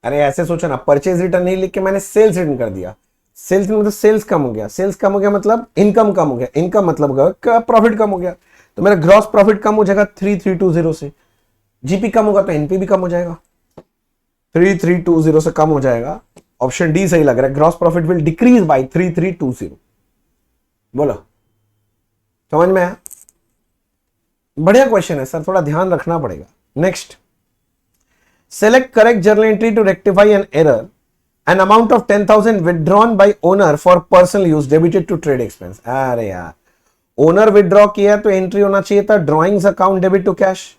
अरे ऐसे सोचो ना, परचेज रिटर्न नहीं लिख के मैंने सेल्स रिटर्न कर दिया, सेल्स मतलब सेल्स कम हो गया, सेल्स कम हो गया मतलब इनकम कम हो गया, इनकम मतलब प्रॉफिट कम हो गया, तो मेरा ग्रॉस प्रॉफिट कम हो जाएगा 3320 से। जीपी कम होगा तो एनपी भी कम हो जाएगा, 3320 से कम हो जाएगा। ऑप्शन डी सही लग रहा है, gross profit will decrease by 3320। बोलो, समझ में आया? बढ़िया क्वेश्चन है सर, थोड़ा ध्यान रखना पड़ेगा। Next, select correct journal entry to rectify an error, an amount of 10,000 withdrawn by owner for personal use debited to trade expense. अरे यार, ओनर विथड्रॉ किया तो एंट्री होना चाहिए था drawings account debit to cash,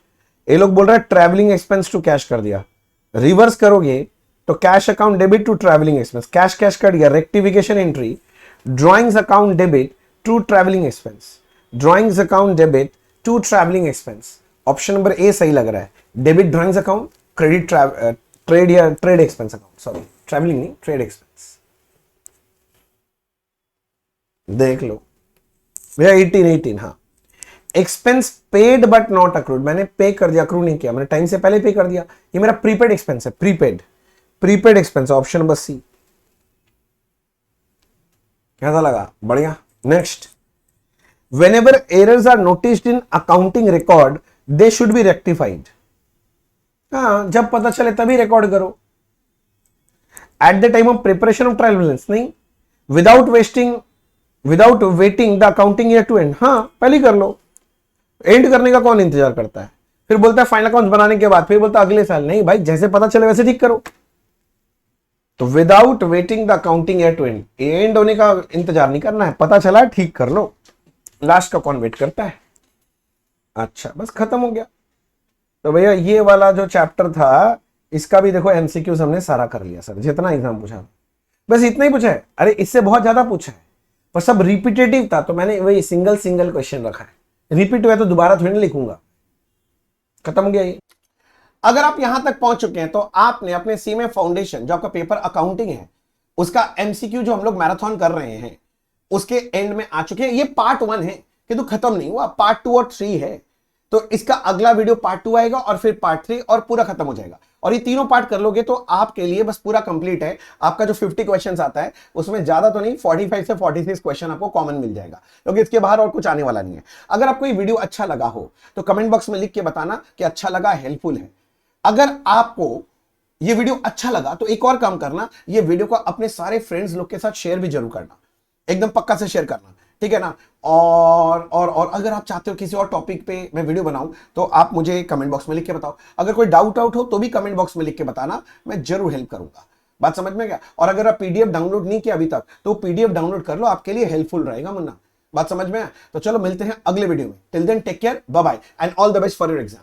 ये लोग बोल रहे हैं ट्रैवलिंग एक्सपेंस टू कैश कर दिया। रिवर्स करोगे तो cash account debit to travelling expense, cash cash कर दिया, rectification entry drawings account debit to travelling expense, drawings account debit to travelling expense. Option number A सही लग रहा है, debit drawings account, credit trade या trade expense account, sorry travelling नहीं, trade expense. देख लो भैया 18 हाँ। Expense paid but not accrued, मैंने पे कर दिया, अक्रू नहीं किया, मैंने टाइम से पहले पे कर दिया, ये मेरा प्रीपेड एक्सपेंस है, prepaid prepaid expense, option number C. कैसा लगा? बढ़िया। Next, whenever errors are noticed in accounting record they should be rectified। हाँ, जब पता चले तभी रिकॉर्ड करो। At the time of preparation of trial balance नहीं, without waiting the accounting year to end, हाँ पहले कर लो, एंड करने का कौन इंतजार करता है? फिर बोलता है फाइनल अकाउंट्स बनाने के बाद, फिर बोलता है अगले साल, नहीं भाई जैसे पता चले वैसे ठीक करो। तो without waiting the accounting year to end होने का इंतजार नहीं करना है, पता चला ठीक कर लो। लास्ट का कौन वेट करता है? अच्छा बस खत्म हो गया। तो भैया ये वाला जो चैप्टर था इसका भी देखो एमसीक्यूज हमने सारा कर लिया सर, जितना एग्जाम पूछा बस इतना ही पूछा है। अरे इससे बहुत ज्यादा पूछा है पर सब रिपीटेटिव था, तो मैंने वही सिंगल सिंगल क्वेश्चन रखा है। रिपीट हुआ तो दोबारा थोड़ी ना लिखूंगा। खत्म हो गया ये। अगर आप यहां तक पहुंच चुके हैं तो आपने अपने सीमे फाउंडेशन जो आपका पेपर अकाउंटिंग है उसका एमसीक्यू जो हम लोग मैराथन कर रहे हैं उसके एंड में आ चुके हैं। ये पार्ट 1 है किंतु खत्म नहीं हुआ, पार्ट 2 और 3 है। तो इसका अगला वीडियो पार्ट 2 आएगा और फिर पार्ट 3 और पूरा खत्म हो जाएगा। और ये तीनों पार्ट कर लोगे तो आपके लिए बस पूरा कंप्लीट है। आपका जो 50 क्वेश्चंस आता है उसमें ज्यादा तो नहीं, 45 से 46 क्वेश्चन आपको कॉमन मिल जाएगा, क्योंकि इसके बाहर और कुछ आने वाला नहीं है। अगर आपको ये वीडियो अच्छा लगा हो तो कमेंट बॉक्स में लिख के बताना कि अच्छा लगा, हेल्पफुल है। अगर आपको ये वीडियो अच्छा लगा तो एक और काम करना, ये वीडियो को अपने सारे फ्रेंड्स लोग के साथ शेयर भी जरूर करना, एकदम पक्का से शेयर करना, ठीक है ना। और अगर आप चाहते हो किसी और टॉपिक पे मैं वीडियो बनाऊं तो आप मुझे कमेंट बॉक्स में लिख के बताओ। अगर कोई डाउट आउट हो तो भी कमेंट बॉक्स में लिख के बताना, मैं जरूर हेल्प करूंगा। बात समझ में गया? और अगर आप पीडीएफ डाउनलोड नहीं किया अभी तक तो पीडीएफ डाउनलोड कर लो, आपके लिए हेल्पफुल रहेगा मुन्ना। बात समझ में आया? तो चलो मिलते हैं अगले वीडियो में। Till then take care, bye bye and all the best for your exam.